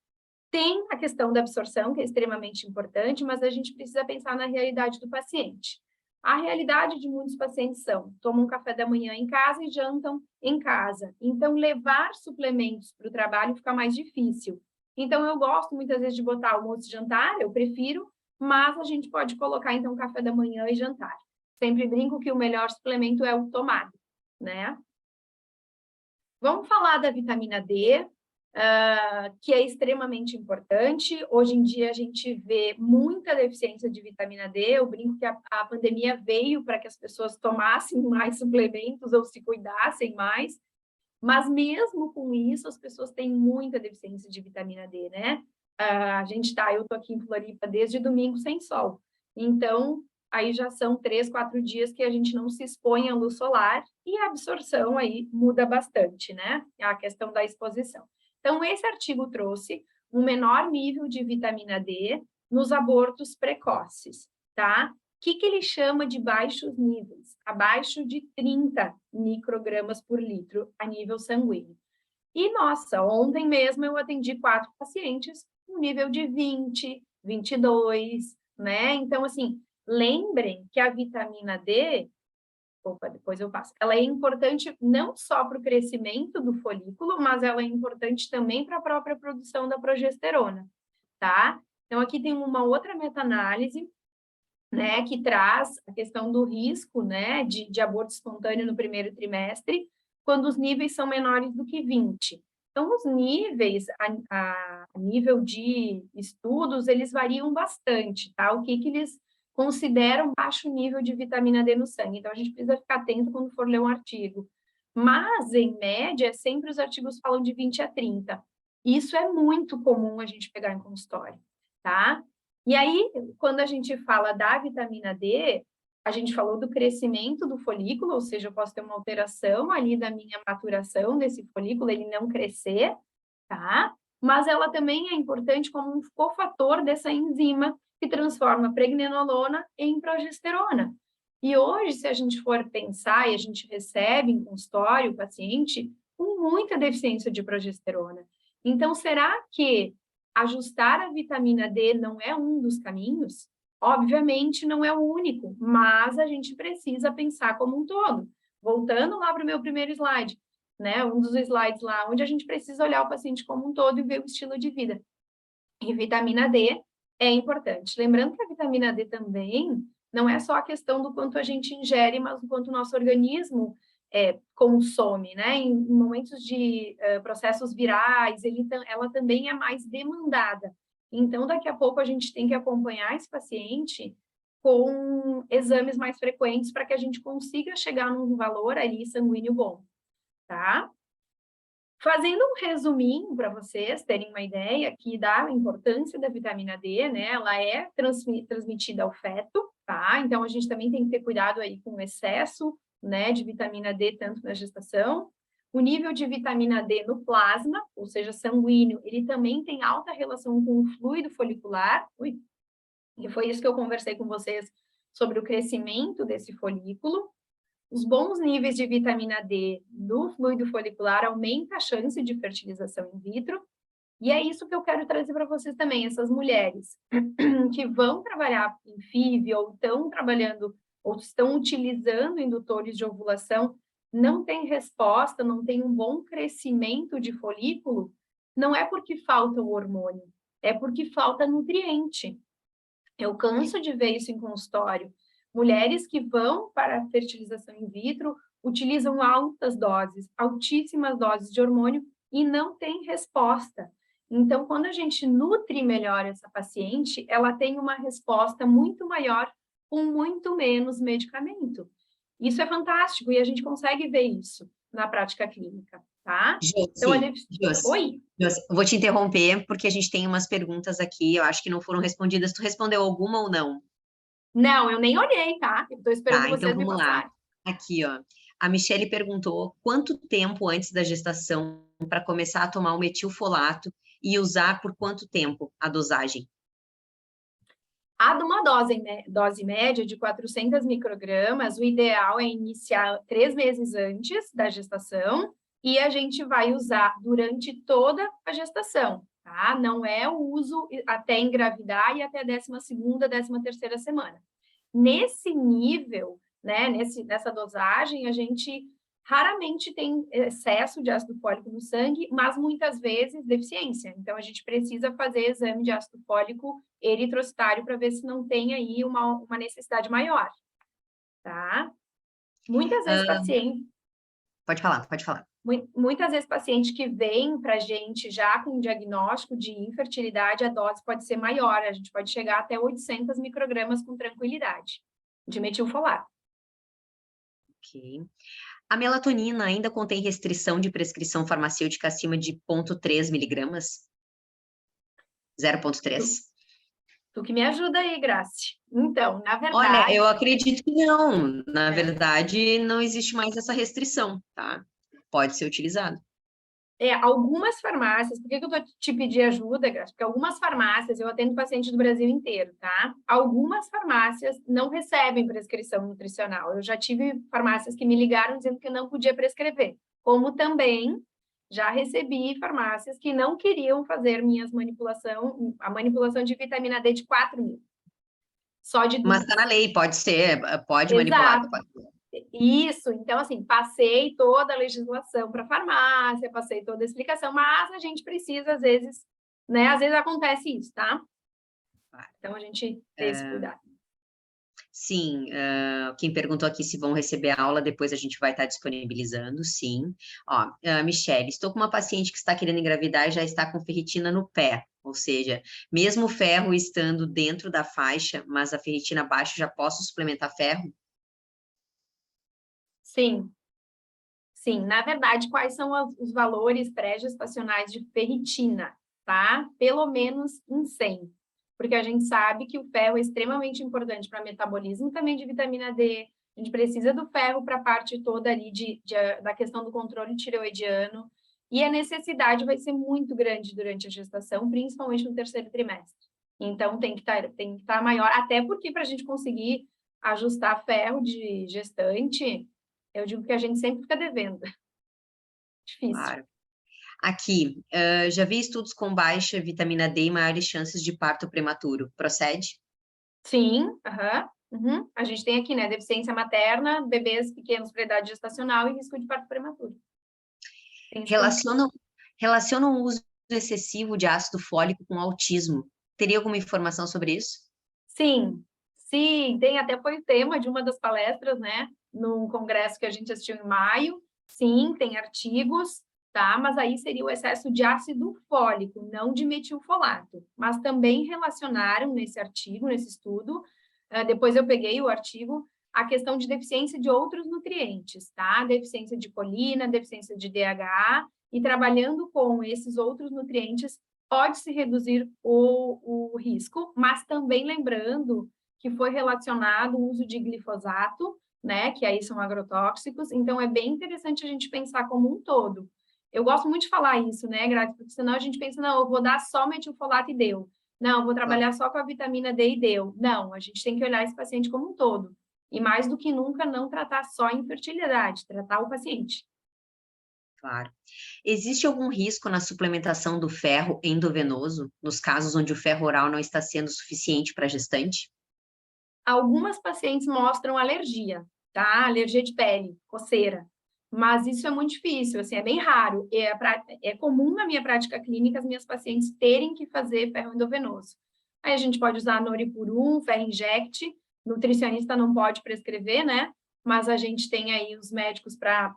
Tem a questão da absorção, que é extremamente importante, mas a gente precisa pensar na realidade do paciente. A realidade de muitos pacientes tomam café da manhã em casa e jantam em casa. Então, levar suplementos para o trabalho fica mais difícil. Então, eu gosto muitas vezes de botar almoço e jantar, eu prefiro, mas a gente pode colocar, então, café da manhã e jantar. Sempre brinco que o melhor suplemento é o tomado, né? Vamos falar da vitamina D, que é extremamente importante. Hoje em dia a gente vê muita deficiência de vitamina D. Eu brinco que a pandemia veio para que as pessoas tomassem mais suplementos ou se cuidassem mais, mas mesmo com isso as pessoas têm muita deficiência de vitamina D, né? Eu tô aqui em Floripa desde domingo sem sol, então aí já são 3, 4 dias que a gente não se expõe à luz solar e a absorção aí muda bastante, né? A questão da exposição. Então, esse artigo trouxe um menor nível de vitamina D nos abortos precoces, tá? O que ele chama de baixos níveis? Abaixo de 30 microgramas por litro a nível sanguíneo. E, nossa, ontem mesmo eu atendi 4 pacientes com nível de 20, 22, né? Então, assim, lembrem que a vitamina D, depois eu passo. Ela é importante não só para o crescimento do folículo, mas ela é importante também para a própria produção da progesterona, tá? Então, aqui tem uma outra meta-análise, né, que traz a questão do risco, né, de aborto espontâneo no primeiro trimestre, quando os níveis são menores do que 20. Então, os níveis, a nível de estudos, eles variam bastante, tá? O que eles consideram baixo nível de vitamina D no sangue. Então, a gente precisa ficar atento quando for ler um artigo. Mas, em média, sempre os artigos falam de 20 a 30. Isso é muito comum a gente pegar em consultório, tá? E aí, quando a gente fala da vitamina D, a gente falou do crescimento do folículo, ou seja, eu posso ter uma alteração ali da minha maturação desse folículo, ele não crescer, tá? Mas ela também é importante como um cofator dessa enzima que transforma a pregnenolona em progesterona. E hoje, se a gente for pensar e a gente recebe em consultório o paciente com muita deficiência de progesterona. Então, será que ajustar a vitamina D não é um dos caminhos? Obviamente, não é o único, mas a gente precisa pensar como um todo. Voltando lá para o meu primeiro slide, né? Um dos slides lá, onde a gente precisa olhar o paciente como um todo e ver o estilo de vida. E vitamina D é importante. Lembrando que a vitamina D também não é só a questão do quanto a gente ingere, mas do quanto o nosso organismo consome, né? Em momentos de processos virais, ela também é mais demandada. Então, daqui a pouco a gente tem que acompanhar esse paciente com exames mais frequentes para que a gente consiga chegar num valor ali sanguíneo bom, tá? Fazendo um resuminho para vocês terem uma ideia aqui da importância da vitamina D, né? Ela é transmitida ao feto, tá? Então, a gente também tem que ter cuidado aí com o excesso, né, de vitamina D, tanto na gestação. O nível de vitamina D no plasma, ou seja, sanguíneo, ele também tem alta relação com o fluido folicular. E foi isso que eu conversei com vocês sobre o crescimento desse folículo. Os bons níveis de vitamina D do fluido folicular aumentam a chance de fertilização in vitro. E é isso que eu quero trazer para vocês também, essas mulheres que vão trabalhar em FIV ou estão trabalhando ou estão utilizando indutores de ovulação, não tem resposta, não tem um bom crescimento de folículo, não é porque falta o hormônio, é porque falta nutriente. Eu canso de ver isso em consultório. Mulheres que vão para a fertilização in vitro utilizam altas doses, altíssimas doses de hormônio e não tem resposta. Então, quando a gente nutre melhor essa paciente, ela tem uma resposta muito maior com muito menos medicamento. Isso é fantástico e a gente consegue ver isso na prática clínica, tá? Josi, eu vou te interromper porque a gente tem umas perguntas aqui, eu acho que não foram respondidas. Tu respondeu alguma ou não? Não, eu nem olhei, tá? Eu estou esperando vocês então me vamos passarem. lá. Aqui, ó. A Michele perguntou quanto tempo antes da gestação para começar a tomar o metilfolato e usar por quanto tempo a dosagem? A de uma dose média de 400 microgramas, o ideal é iniciar 3 meses antes da gestação e a gente vai usar durante toda a gestação, tá? Não é o uso até engravidar e até a 12ª, 13ª semana. Nesse nível, né, nessa dosagem, a gente raramente tem excesso de ácido fólico no sangue, mas muitas vezes deficiência. Então, a gente precisa fazer exame de ácido fólico eritrocitário para ver se não tem aí uma necessidade maior, tá? Muitas vezes paciente... Pode falar, pode falar. Muitas vezes paciente que vem para a gente já com diagnóstico de infertilidade, a dose pode ser maior, a gente pode chegar até 800 microgramas com tranquilidade de metilfolato. Ok. A melatonina ainda contém restrição de prescrição farmacêutica acima de 0,3 miligramas? 0,3? Tu que me ajuda aí, Grace. Então, na verdade... Olha, eu acredito que não. Na verdade, não existe mais essa restrição, tá? Pode ser utilizado. Algumas farmácias, por que eu estou te pedindo ajuda, Grace? Porque algumas farmácias, eu atendo paciente do Brasil inteiro, tá? Algumas farmácias não recebem prescrição nutricional. Eu já tive farmácias que me ligaram dizendo que não podia prescrever. Como também já recebi farmácias que não queriam fazer a manipulação de vitamina D de 4.000. Só de 2. Mas está na lei, pode ser, pode manipular. Pode. Isso, então, assim, passei toda a legislação para a farmácia, passei toda a explicação, mas a gente precisa, às vezes, né? Às vezes acontece isso, tá? Então, a gente tem esse cuidado. Sim, quem perguntou aqui se vão receber a aula, depois a gente vai estar disponibilizando, sim. Ó, Michele, estou com uma paciente que está querendo engravidar e já está com ferritina no pé, ou seja, mesmo o ferro estando dentro da faixa, mas a ferritina baixa, já posso suplementar ferro? Sim, sim. Na verdade, quais são os valores pré-gestacionais de ferritina, tá? Pelo menos em 100. Porque a gente sabe que o ferro é extremamente importante para metabolismo também de vitamina D. A gente precisa do ferro para a parte toda ali da questão do controle tireoidiano. E a necessidade vai ser muito grande durante a gestação, principalmente no terceiro trimestre. Então, tem que estar maior, até porque para a gente conseguir ajustar ferro de gestante, eu digo que a gente sempre fica devendo. Difícil. Claro. Aqui, já vi estudos com baixa vitamina D e maiores chances de parto prematuro. Procede? Sim, uhum. A gente tem aqui, né, deficiência materna, bebês pequenos para idade gestacional e risco de parto prematuro. Relacionam o uso excessivo de ácido fólico com autismo. Teria alguma informação sobre isso? Sim, sim, tem até foi o tema de uma das palestras, né, num congresso que a gente assistiu em maio. Sim, tem artigos, tá? Mas aí seria o excesso de ácido fólico, não de metilfolato. Mas também relacionaram nesse artigo, nesse estudo, depois eu peguei o artigo, a questão de deficiência de outros nutrientes, tá? Deficiência de colina, deficiência de DHA, e trabalhando com esses outros nutrientes, pode-se reduzir o risco, mas também lembrando que foi relacionado o uso de glifosato, né, que aí são agrotóxicos, então é bem interessante a gente pensar como um todo. Eu gosto muito de falar isso, né, Grazi, porque senão a gente pensa, não, eu vou dar só metilfolato e deu. Não, eu vou trabalhar só com a vitamina D e deu. Não, a gente tem que olhar esse paciente como um todo. E mais do que nunca, não tratar só a infertilidade, tratar o paciente. Claro. Existe algum risco na suplementação do ferro endovenoso, nos casos onde o ferro oral não está sendo suficiente para a gestante? Algumas pacientes mostram alergia, tá? Alergia de pele, coceira. Mas isso é muito difícil, assim, é bem raro. É comum na minha prática clínica as minhas pacientes terem que fazer ferro endovenoso. Aí a gente pode usar Noripurum, ferro inject, nutricionista não pode prescrever, né? Mas a gente tem aí os médicos para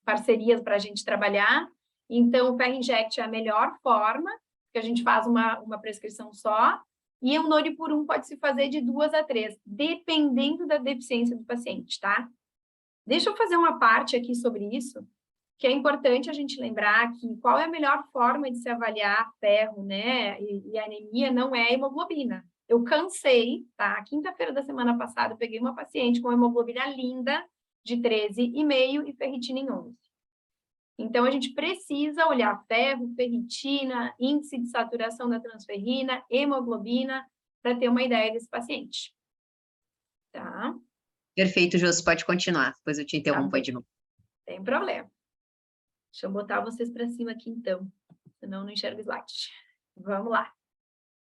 parcerias para a gente trabalhar. Então, o ferro inject é a melhor forma, que a gente faz uma prescrição só, e o Noripurum pode se fazer de 2 a 3, dependendo da deficiência do paciente, tá? Deixa eu fazer uma parte aqui sobre isso, que é importante a gente lembrar que qual é a melhor forma de se avaliar ferro, né? E anemia não é a hemoglobina. Eu cansei, tá? Quinta-feira da semana passada, eu peguei uma paciente com hemoglobina linda, de 13,5 e ferritina em 11. Então, a gente precisa olhar ferro, ferritina, índice de saturação da transferrina, hemoglobina, para ter uma ideia desse paciente. Tá? Perfeito, Jô, você pode continuar, depois eu te interrompo aí de novo. Tem problema. Deixa eu botar vocês para cima aqui, então, senão eu não enxergo o slide. Vamos lá.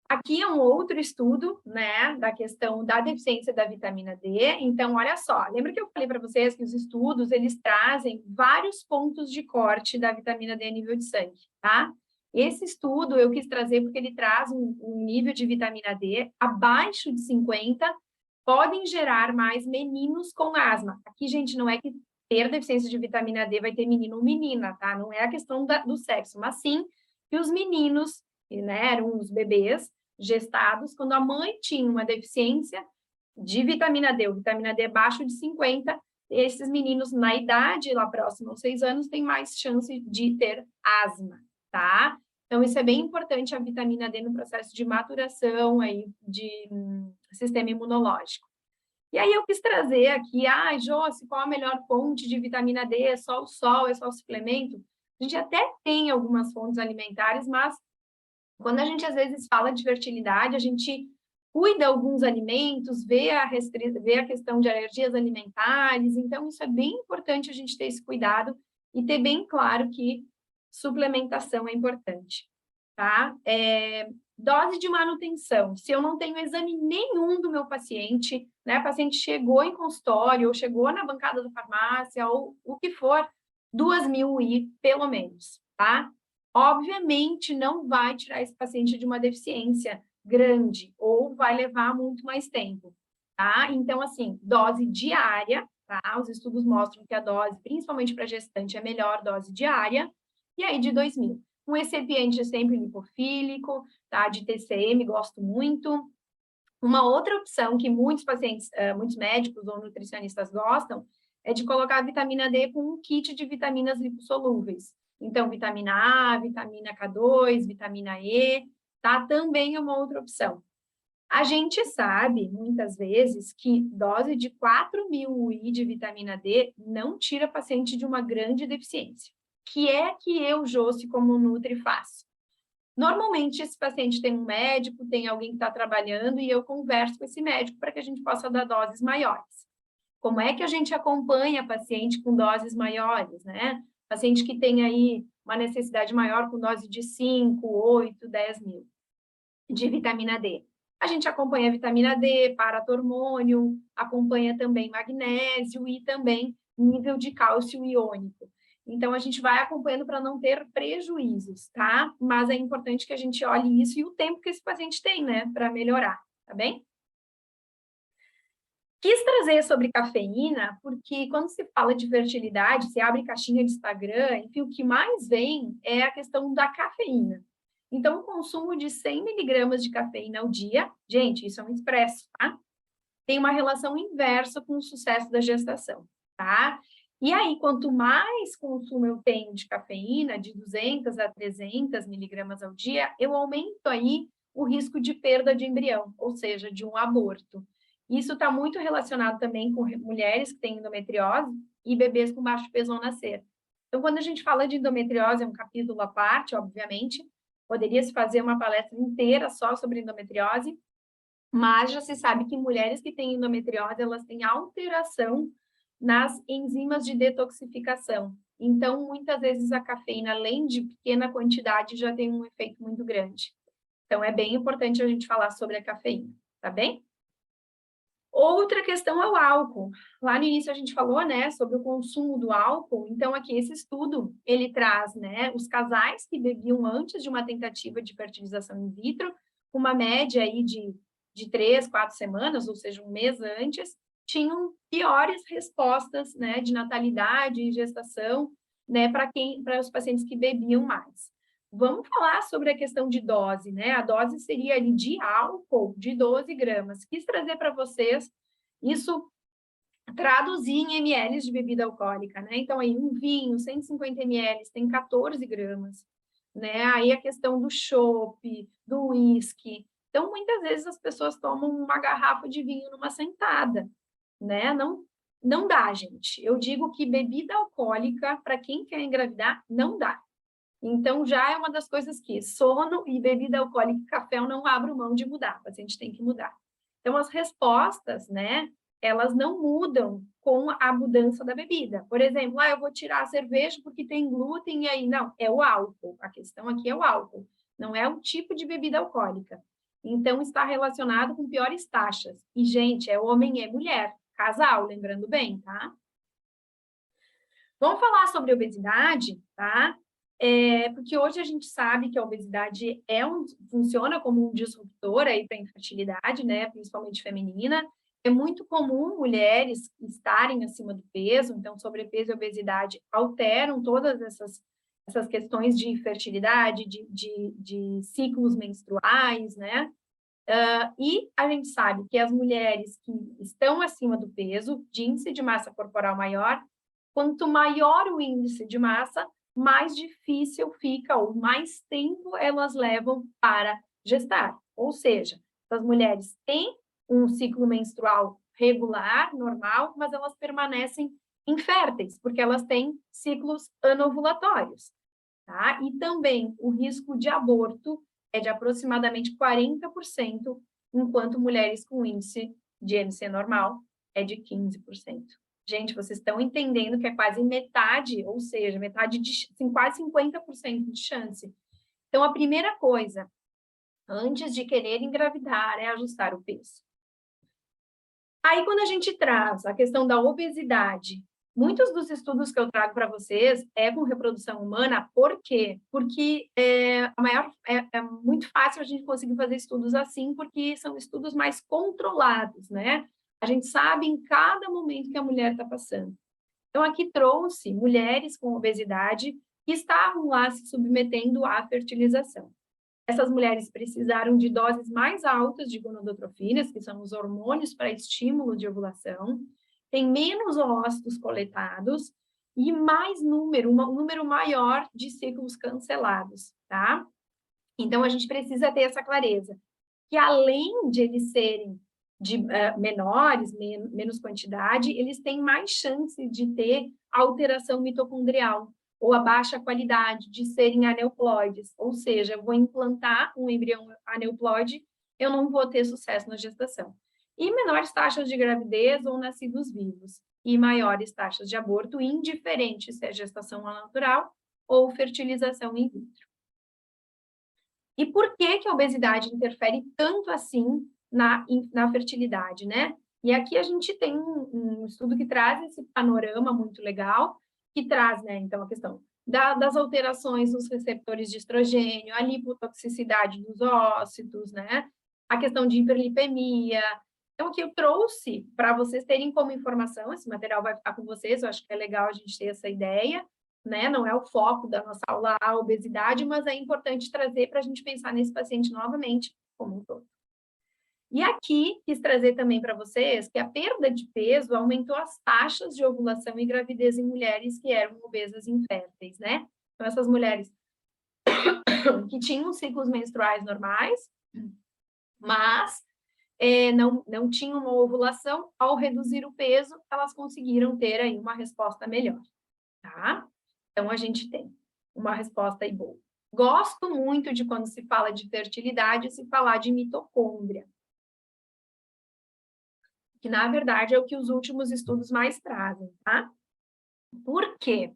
Aqui é um outro estudo, né, da questão da deficiência da vitamina D. Então, olha só, lembra que eu falei para vocês que os estudos, eles trazem vários pontos de corte da vitamina D a nível de sangue, tá? Esse estudo eu quis trazer porque ele traz um nível de vitamina D abaixo de 50, podem gerar mais meninos com asma. Aqui, gente, não é que ter deficiência de vitamina D vai ter menino ou menina, tá? Não é a questão do sexo, mas sim que os meninos, né, eram os bebês, gestados, quando a mãe tinha uma deficiência de vitamina D, ou vitamina D abaixo de 50, esses meninos na idade, lá próximo aos 6 anos, têm mais chance de ter asma, tá? Então, isso é bem importante, a vitamina D no processo de maturação aí de sistema imunológico. E aí eu quis trazer aqui, Josi, qual a melhor fonte de vitamina D? É só o sol, é só o suplemento? A gente até tem algumas fontes alimentares, mas quando a gente, às vezes, fala de fertilidade, a gente cuida alguns alimentos, vê a questão de alergias alimentares, então isso é bem importante a gente ter esse cuidado e ter bem claro que suplementação é importante, tá? Dose de manutenção, se eu não tenho exame nenhum do meu paciente, né, o paciente chegou em consultório, ou chegou na bancada da farmácia, ou o que for, 2.000 UI, pelo menos, tá? Obviamente, não vai tirar esse paciente de uma deficiência grande, ou vai levar muito mais tempo, tá? Então, assim, dose diária, tá? Os estudos mostram que a dose, principalmente para gestante, é melhor dose diária, e aí de 2.000. Um recipiente sempre lipofílico, tá? De TCM, gosto muito. Uma outra opção que muitos pacientes, muitos médicos ou nutricionistas gostam, é de colocar a vitamina D com um kit de vitaminas lipossolúveis. Então, vitamina A, vitamina K2, vitamina E, tá? Também é uma outra opção. A gente sabe, muitas vezes, que dose de 4.000 UI de vitamina D não tira paciente de uma grande deficiência. Que é que eu, Josi, como Nutri, faço? Normalmente, esse paciente tem um médico, tem alguém que está trabalhando, e eu converso com esse médico para que a gente possa dar doses maiores. Como é que a gente acompanha paciente com doses maiores, né? Paciente que tem aí uma necessidade maior com dose de 5, 8, 10.000 de vitamina D. A gente acompanha a vitamina D, paratormônio, acompanha também magnésio e também nível de cálcio iônico. Então, a gente vai acompanhando para não ter prejuízos, tá? Mas é importante que a gente olhe isso e o tempo que esse paciente tem, né? Para melhorar, tá bem? Quis trazer sobre cafeína, porque quando se fala de fertilidade, se abre caixinha de Instagram, enfim, o que mais vem é a questão da cafeína. Então, o consumo de 100 miligramas de cafeína ao dia, gente, isso é um expresso, tá? Tem uma relação inversa com o sucesso da gestação, tá? E aí, quanto mais consumo eu tenho de cafeína, de 200 a 300 miligramas ao dia, eu aumento aí o risco de perda de embrião, ou seja, de um aborto. Isso está muito relacionado também com mulheres que têm endometriose e bebês com baixo peso ao nascer. Então, quando a gente fala de endometriose, é um capítulo à parte, obviamente, poderia-se fazer uma palestra inteira só sobre endometriose, mas já se sabe que mulheres que têm endometriose, elas têm alteração nas enzimas de detoxificação. Então, muitas vezes a cafeína, além de pequena quantidade, já tem um efeito muito grande. Então, é bem importante a gente falar sobre a cafeína, tá bem? Outra questão é o álcool. Lá no início a gente falou, né, sobre o consumo do álcool. Então, aqui esse estudo, ele traz, né, os casais que bebiam antes de uma tentativa de fertilização in vitro, uma média aí de 3, 4 semanas, ou seja, um mês antes, tinham piores respostas, né, de natalidade e gestação, né, para os pacientes que bebiam mais. Vamos falar sobre a questão de dose, né? A dose seria ali de álcool de 12 gramas. Quis trazer para vocês isso, traduzir em ml de bebida alcoólica, né? Então, aí um vinho, 150 ml, tem 14 gramas, né? Aí a questão do chopp, do uísque. Então, muitas vezes as pessoas tomam uma garrafa de vinho numa sentada, né? Não dá, gente. Eu digo que bebida alcoólica, para quem quer engravidar, não dá. Então, já é uma das coisas que sono e bebida alcoólica e café eu não abro mão de mudar, o paciente tem que mudar. Então, as respostas, né, elas não mudam com a mudança da bebida. Por exemplo, eu vou tirar a cerveja porque tem glúten e aí, não, é o álcool. A questão aqui é o álcool, não é o tipo de bebida alcoólica. Então, está relacionado com piores taxas. E, gente, é homem e mulher, casal, lembrando bem, tá? Vamos falar sobre obesidade, tá? Porque hoje a gente sabe que a obesidade funciona como um disruptor aí para a infertilidade, né, principalmente feminina. É muito comum mulheres estarem acima do peso, então sobrepeso e obesidade alteram todas essas questões de fertilidade, de ciclos menstruais, né? E a gente sabe que as mulheres que estão acima do peso, de índice de massa corporal maior, quanto maior o índice de massa, mais difícil fica, ou mais tempo elas levam para gestar. Ou seja, as mulheres têm um ciclo menstrual regular, normal, mas elas permanecem inférteis, porque elas têm ciclos anovulatórios, tá? E também o risco de aborto é de aproximadamente 40%, enquanto mulheres com índice de MC normal é de 15%. Gente, vocês estão entendendo que é quase metade, ou seja, metade quase 50% de chance. Então, a primeira coisa, antes de querer engravidar, é ajustar o peso. Aí, quando a gente traz a questão da obesidade, muitos dos estudos que eu trago para vocês é com reprodução humana, por quê? Porque é muito fácil a gente conseguir fazer estudos assim, porque são estudos mais controlados, né? A gente sabe em cada momento que a mulher está passando. Então, aqui trouxe mulheres com obesidade que estavam lá se submetendo à fertilização. Essas mulheres precisaram de doses mais altas de gonadotrofinas, que são os hormônios para estímulo de ovulação, tem menos óvulos coletados e mais número, um número maior de ciclos cancelados, tá? Então, a gente precisa ter essa clareza, que além de eles serem menores, menos quantidade, eles têm mais chance de ter alteração mitocondrial, ou a baixa qualidade de serem aneuploides, ou seja, eu vou implantar um embrião aneuploide, eu não vou ter sucesso na gestação. E menores taxas de gravidez ou nascidos vivos, e maiores taxas de aborto, indiferente se é gestação natural ou fertilização in vitro. E por que a obesidade interfere tanto assim na fertilidade, né? E aqui a gente tem um estudo que traz esse panorama muito legal, que traz, né, então, a questão das alterações nos receptores de estrogênio, a lipotoxicidade dos ócitos, né? A questão de hiperlipemia. Então, o que eu trouxe para vocês terem como informação, esse material vai ficar com vocês, eu acho que é legal a gente ter essa ideia, né? Não é o foco da nossa aula a obesidade, mas é importante trazer para a gente pensar nesse paciente novamente como um todo. E aqui, quis trazer também para vocês que a perda de peso aumentou as taxas de ovulação e gravidez em mulheres que eram obesas inférteis, né? Então, essas mulheres que tinham ciclos menstruais normais, mas não tinham uma ovulação, ao reduzir o peso, elas conseguiram ter aí uma resposta melhor, tá? Então, a gente tem uma resposta aí boa. Gosto muito de quando se fala de fertilidade, se falar de mitocôndria, que, na verdade, é o que os últimos estudos mais trazem, tá? Por quê?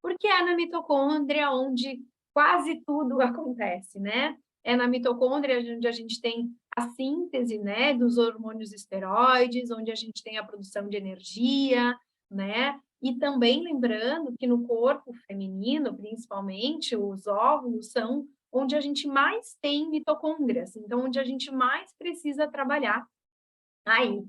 Porque é na mitocôndria onde quase tudo acontece, né? É na mitocôndria onde a gente tem a síntese, né, dos hormônios esteroides, onde a gente tem a produção de energia, né? E também lembrando que no corpo feminino, principalmente, os óvulos são onde a gente mais tem mitocôndrias, então onde a gente mais precisa trabalhar aí.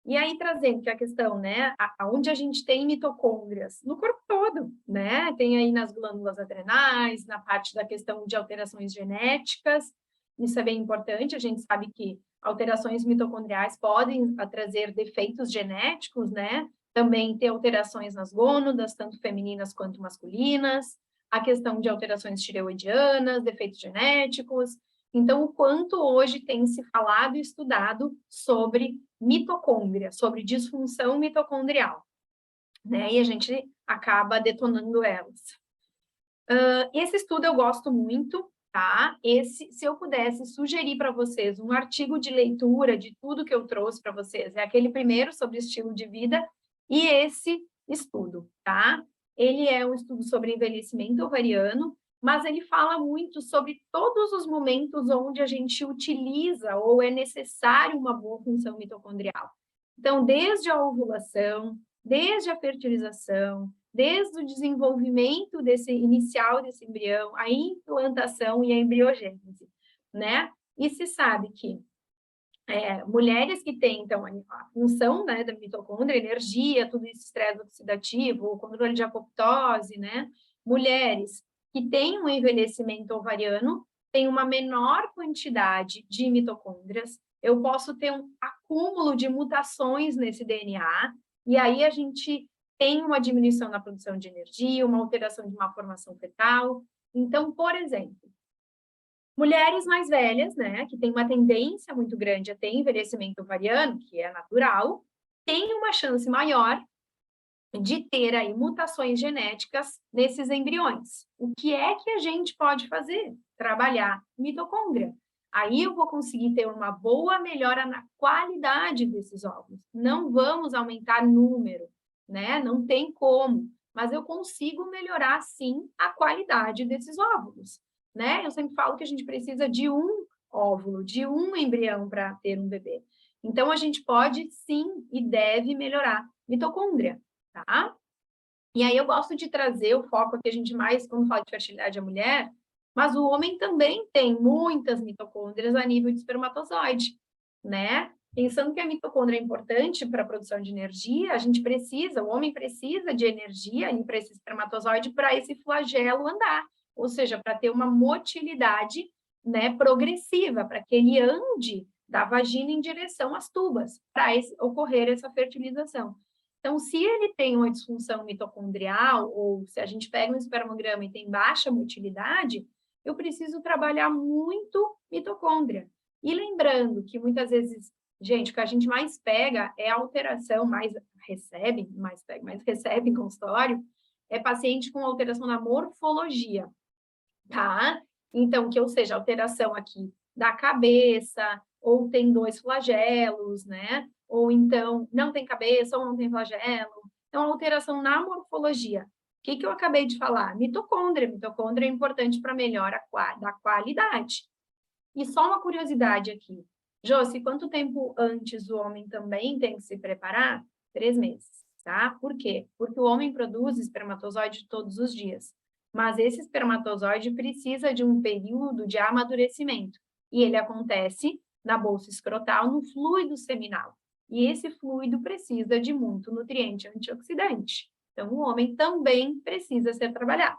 E aí, trazendo que a questão, né, onde a gente tem mitocôndrias? No corpo todo, né? Tem aí nas glândulas adrenais, na parte da questão de alterações genéticas, isso é bem importante, a gente sabe que alterações mitocondriais podem trazer defeitos genéticos, né? Também ter alterações nas gônadas, tanto femininas quanto masculinas, a questão de alterações tireoidianas, defeitos genéticos. Então, o quanto hoje tem se falado e estudado sobre mitocôndria, sobre disfunção mitocondrial, né? E a gente acaba detonando elas. Esse estudo eu gosto muito, tá? Se eu pudesse sugerir para vocês um artigo de leitura de tudo que eu trouxe para vocês, é aquele primeiro sobre estilo de vida e esse estudo, tá? Ele é um estudo sobre envelhecimento ovariano, mas ele fala muito sobre todos os momentos onde a gente utiliza ou é necessário uma boa função mitocondrial. Então, desde a ovulação, desde a fertilização, desde o desenvolvimento inicial desse embrião, a implantação e a embriogênese, né? E se sabe que mulheres que têm, então, a função, né, da mitocôndria, energia, tudo isso, estresse oxidativo, controle de apoptose, né? Mulheres que têm um envelhecimento ovariano têm uma menor quantidade de mitocôndrias, eu posso ter um acúmulo de mutações nesse DNA, e aí a gente tem uma diminuição na produção de energia, uma alteração de uma formação fetal. Então, por exemplo, mulheres mais velhas, né, que têm uma tendência muito grande a ter envelhecimento ovariano, que é natural, têm uma chance maior de ter aí mutações genéticas nesses embriões. O que é que a gente pode fazer? Trabalhar mitocôndria. Aí eu vou conseguir ter uma boa melhora na qualidade desses óvulos. Não vamos aumentar número, né? Não tem como, mas eu consigo melhorar, sim, a qualidade desses óvulos, né? Eu sempre falo que a gente precisa de um óvulo, de um embrião para ter um bebê. Então, a gente pode, sim, e deve melhorar mitocôndria, tá? E aí eu gosto de trazer o foco aqui, a gente mais, quando fala de fertilidade da mulher, mas o homem também tem muitas mitocôndrias a nível de espermatozoide, né? Pensando que a mitocôndria é importante para a produção de energia, o homem precisa de energia para esse espermatozoide, para esse flagelo andar, ou seja, para ter uma motilidade, né, progressiva, para que ele ande da vagina em direção às tubas, para ocorrer essa fertilização. Então, se ele tem uma disfunção mitocondrial, ou se a gente pega um espermograma e tem baixa motilidade, eu preciso trabalhar muito mitocôndria. E lembrando que muitas vezes, gente, o que a gente mais pega é a alteração, mais recebe em consultório, é paciente com alteração na morfologia, tá? Então, ou seja, alteração aqui da cabeça, ou tem 2 flagelos, né? Ou então, não tem cabeça, ou não tem flagelo. Então, alteração na morfologia. O que eu acabei de falar? Mitocôndria. Mitocôndria é importante para melhora da qualidade. E só uma curiosidade aqui. Josi, quanto tempo antes o homem também tem que se preparar? 3 meses, tá? Por quê? Porque o homem produz espermatozoide todos os dias. Mas esse espermatozoide precisa de um período de amadurecimento. E ele acontece na bolsa escrotal, no fluido seminal. E esse fluido precisa de muito nutriente antioxidante. Então, o homem também precisa ser trabalhado.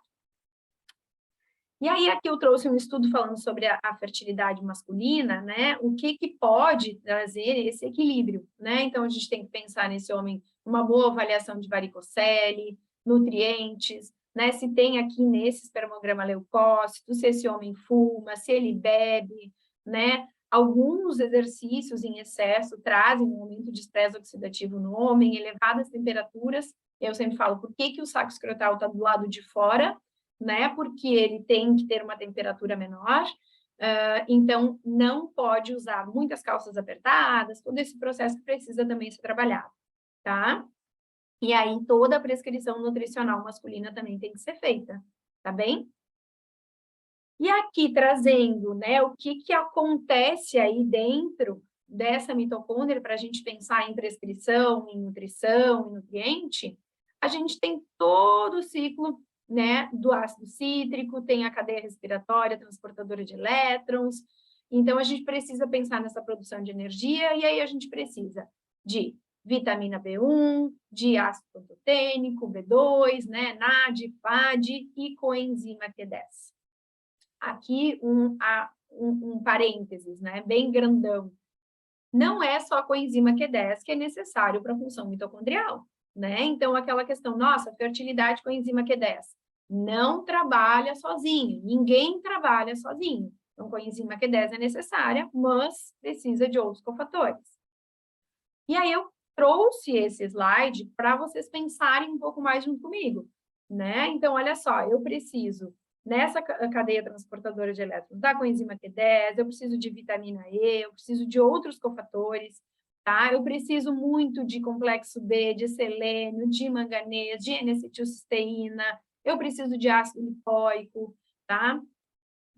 E aí, aqui eu trouxe um estudo falando sobre a fertilidade masculina, né? O que pode trazer esse equilíbrio, né? Então, a gente tem que pensar nesse homem, uma boa avaliação de varicocele, nutrientes, né? Se tem aqui nesse espermograma leucócito, se esse homem fuma, se ele bebe, né? Alguns exercícios em excesso trazem um aumento de estresse oxidativo no homem, elevadas temperaturas. Eu sempre falo, por que o saco escrotal está do lado de fora? Né? Porque ele tem que ter uma temperatura menor, então não pode usar muitas calças apertadas, todo esse processo que precisa também ser trabalhado, tá? E aí toda a prescrição nutricional masculina também tem que ser feita, tá bem? E aqui trazendo, né, o que acontece aí dentro dessa mitocôndria para a gente pensar em prescrição, em nutrição, em nutriente, a gente tem todo o ciclo, né, do ácido cítrico, tem a cadeia respiratória transportadora de elétrons, então a gente precisa pensar nessa produção de energia, e aí a gente precisa de vitamina B1, de ácido pantotênico, B2, né, NAD, FAD e coenzima Q10. Aqui um parênteses, né, bem grandão. Não é só a coenzima Q10 que é necessário para a função mitocondrial, né? Então, aquela questão, nossa, fertilidade coenzima Q10 não trabalha sozinho, ninguém trabalha sozinho. Então, coenzima Q10 é necessária, mas precisa de outros cofatores. E aí, eu trouxe esse slide para vocês pensarem um pouco mais junto comigo, né? Então, olha só, eu preciso nessa cadeia transportadora de elétrons da coenzima Q10, eu preciso de vitamina E, eu preciso de outros cofatores, tá? Eu preciso muito de complexo B, de selênio, de manganês, de N-acetilcisteína, eu preciso de ácido lipóico, tá?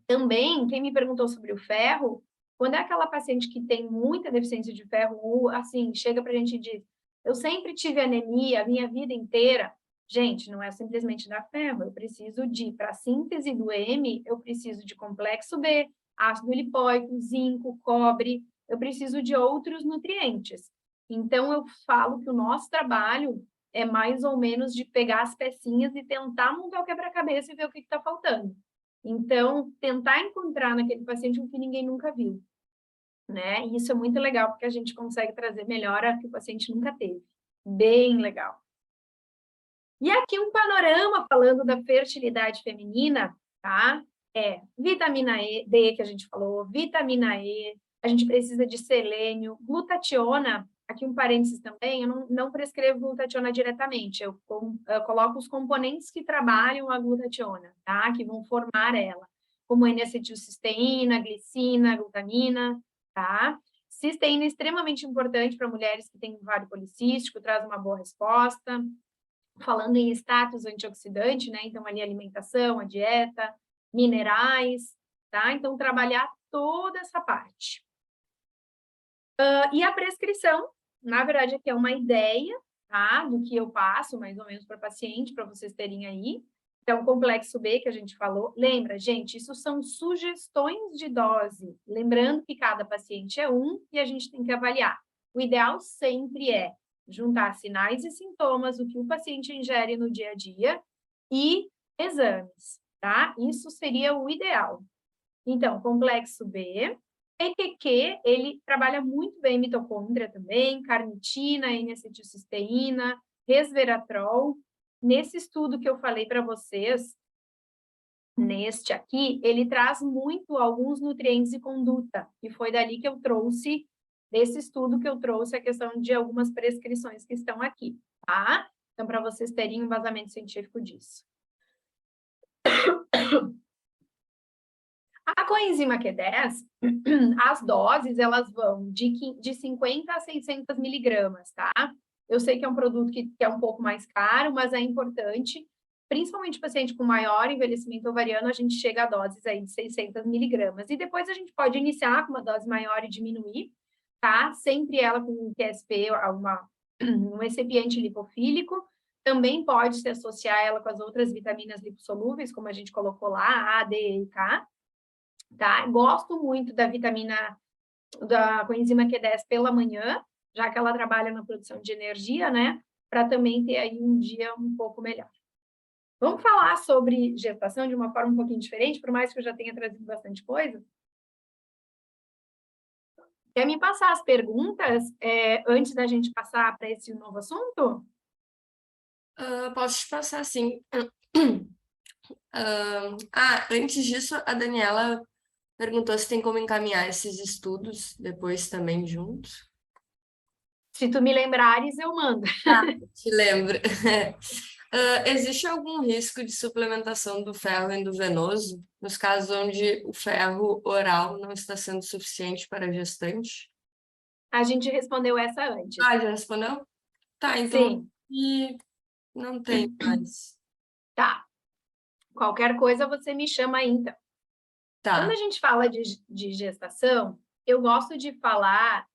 Também, quem me perguntou sobre o ferro, quando é aquela paciente que tem muita deficiência de ferro, ou assim, chega para a gente e diz, eu sempre tive anemia a minha vida inteira. Gente, não é simplesmente dar ferro, eu preciso para a síntese do M, eu preciso de complexo B, ácido lipóico, zinco, cobre, eu preciso de outros nutrientes. Então, eu falo que o nosso trabalho é mais ou menos de pegar as pecinhas e tentar montar o quebra-cabeça e ver o que está faltando. Então, tentar encontrar naquele paciente o que ninguém nunca viu, né? E isso é muito legal, porque a gente consegue trazer melhora que o paciente nunca teve. Bem legal. E aqui um panorama falando da fertilidade feminina, tá? Vitamina E, D, que a gente falou, vitamina E, a gente precisa de selênio, glutationa, aqui um parênteses também, eu não prescrevo glutationa diretamente, eu coloco os componentes que trabalham a glutationa, tá? Que vão formar ela, como N-acetilcisteína, glicina, glutamina, tá? Cisteína é extremamente importante para mulheres que têm ovário policístico, traz uma boa resposta. Falando em status antioxidante, né? Então, ali alimentação, a dieta, minerais, tá? Então, trabalhar toda essa parte. E a prescrição, na verdade, aqui é uma ideia, tá? Do que eu passo, mais ou menos, para paciente, para vocês terem aí. Então, complexo B, que a gente falou, lembra, gente, isso são sugestões de dose. Lembrando que cada paciente é um e a gente tem que avaliar. O ideal sempre é juntar sinais e sintomas, o que o paciente ingere no dia a dia e exames, tá? Isso seria o ideal. Então, complexo B. PQQ, ele trabalha muito bem mitocôndria também, carnitina, N-acetilcisteína, resveratrol. Nesse estudo que eu falei para vocês, neste aqui, ele traz muito alguns nutrientes e conduta, e foi dali que eu trouxe, desse estudo que eu trouxe a questão de algumas prescrições que estão aqui, tá? Então, para vocês terem um embasamento científico disso. A coenzima Q10, as doses, elas vão de 50 a 600 miligramas, tá? Eu sei que é um produto que é um pouco mais caro, mas é importante, principalmente paciente com maior envelhecimento ovariano, a gente chega a doses aí de 600 miligramas. E depois a gente pode iniciar com uma dose maior e diminuir, tá? Sempre ela com QSP, um recipiente lipofílico. Também pode se associar ela com as outras vitaminas lipossolúveis, como a gente colocou lá, A, D, E e K. Tá? Gosto muito da coenzima Q10 pela manhã, já que ela trabalha na produção de energia, né? Para também ter aí um dia um pouco melhor. Vamos falar sobre gestação de uma forma um pouquinho diferente, por mais que eu já tenha trazido bastante coisa. Quer me passar as perguntas antes da gente passar para esse novo assunto? Posso te passar, sim. Antes disso, a Daniela perguntou se tem como encaminhar esses estudos depois também juntos. Se tu me lembrares, eu mando. Te lembro. Existe algum risco de suplementação do ferro endovenoso nos casos onde o ferro oral não está sendo suficiente para a gestante? A gente respondeu essa antes. Já respondeu? Tá, então. Sim. E não tem mais. Tá. Qualquer coisa você me chama aí, então. Tá. Quando a gente fala de gestação, eu gosto de falar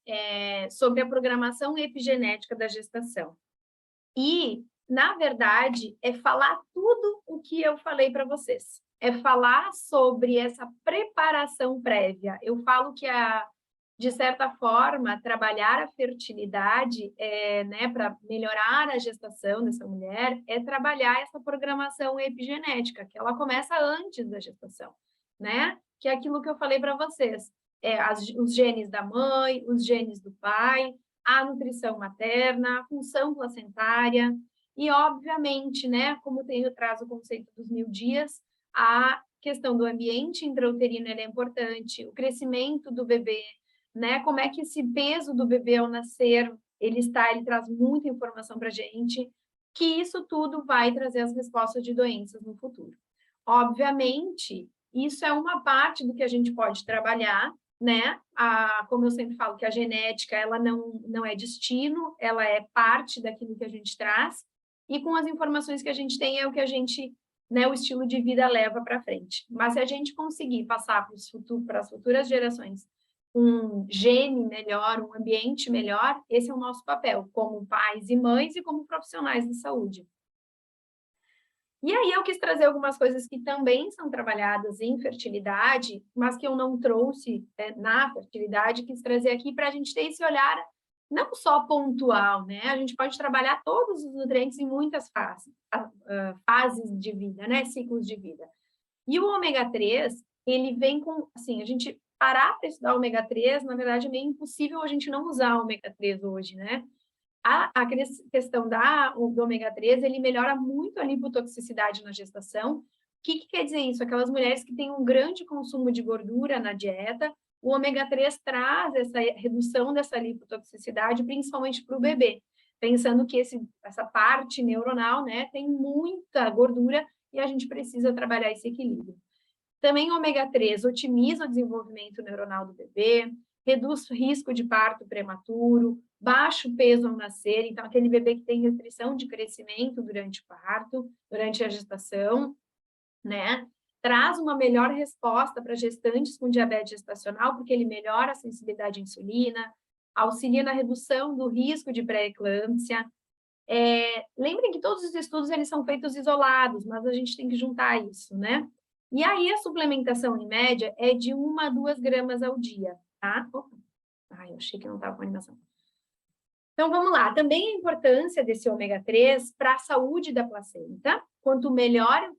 sobre a programação epigenética da gestação. E, na verdade, é falar tudo o que eu falei para vocês. É falar sobre essa preparação prévia. Eu falo que, de certa forma, trabalhar a fertilidade, né, para melhorar a gestação dessa mulher, é trabalhar essa programação epigenética, que ela começa antes da gestação, né? Que é aquilo que eu falei para vocês. Os genes da mãe, os genes do pai, a nutrição materna, a função placentária e, obviamente, né, como traz o conceito dos 1000 dias, a questão do ambiente intrauterino é importante, o crescimento do bebê, né, como é que esse peso do bebê ao nascer, ele traz muita informação para a gente, que isso tudo vai trazer as respostas de doenças no futuro. Obviamente, isso é uma parte do que a gente pode trabalhar, né? Como eu sempre falo, que a genética, ela não é destino, ela é parte daquilo que a gente traz, e com as informações que a gente tem é o que a gente, né, o estilo de vida leva para frente. Mas se a gente conseguir passar para as futuras gerações um gene melhor, um ambiente melhor, esse é o nosso papel, como pais e mães e como profissionais de saúde. E aí eu quis trazer algumas coisas que também são trabalhadas em fertilidade, mas que eu não trouxe na fertilidade, quis trazer aqui para a gente ter esse olhar não só pontual, né? A gente pode trabalhar todos os nutrientes em muitas fases de vida, né? Ciclos de vida. E o ômega 3, ele vem com, assim, a gente parar para estudar ômega 3, na verdade é meio impossível a gente não usar ômega 3 hoje, né? A questão do ômega 3, ele melhora muito a lipotoxicidade na gestação. O que quer dizer isso? Aquelas mulheres que têm um grande consumo de gordura na dieta, o ômega 3 traz essa redução dessa lipotoxicidade, principalmente para o bebê, pensando que essa parte neuronal, né, tem muita gordura e a gente precisa trabalhar esse equilíbrio. Também o ômega 3 otimiza o desenvolvimento neuronal do bebê, reduz o risco de parto prematuro, baixo peso ao nascer, então aquele bebê que tem restrição de crescimento durante o parto, durante a gestação, né? Traz uma melhor resposta para gestantes com diabetes gestacional, porque ele melhora a sensibilidade à insulina, auxilia na redução do risco de pré-eclâmpsia, Lembrem que todos os estudos eles são feitos isolados, mas a gente tem que juntar isso, né? E aí a suplementação, em média, é de 1 a 2 gramas ao dia, tá? Opa. Ai, eu achei que não estava com animação. Então, vamos lá. Também a importância desse ômega 3 para a saúde da placenta. Quanto melhor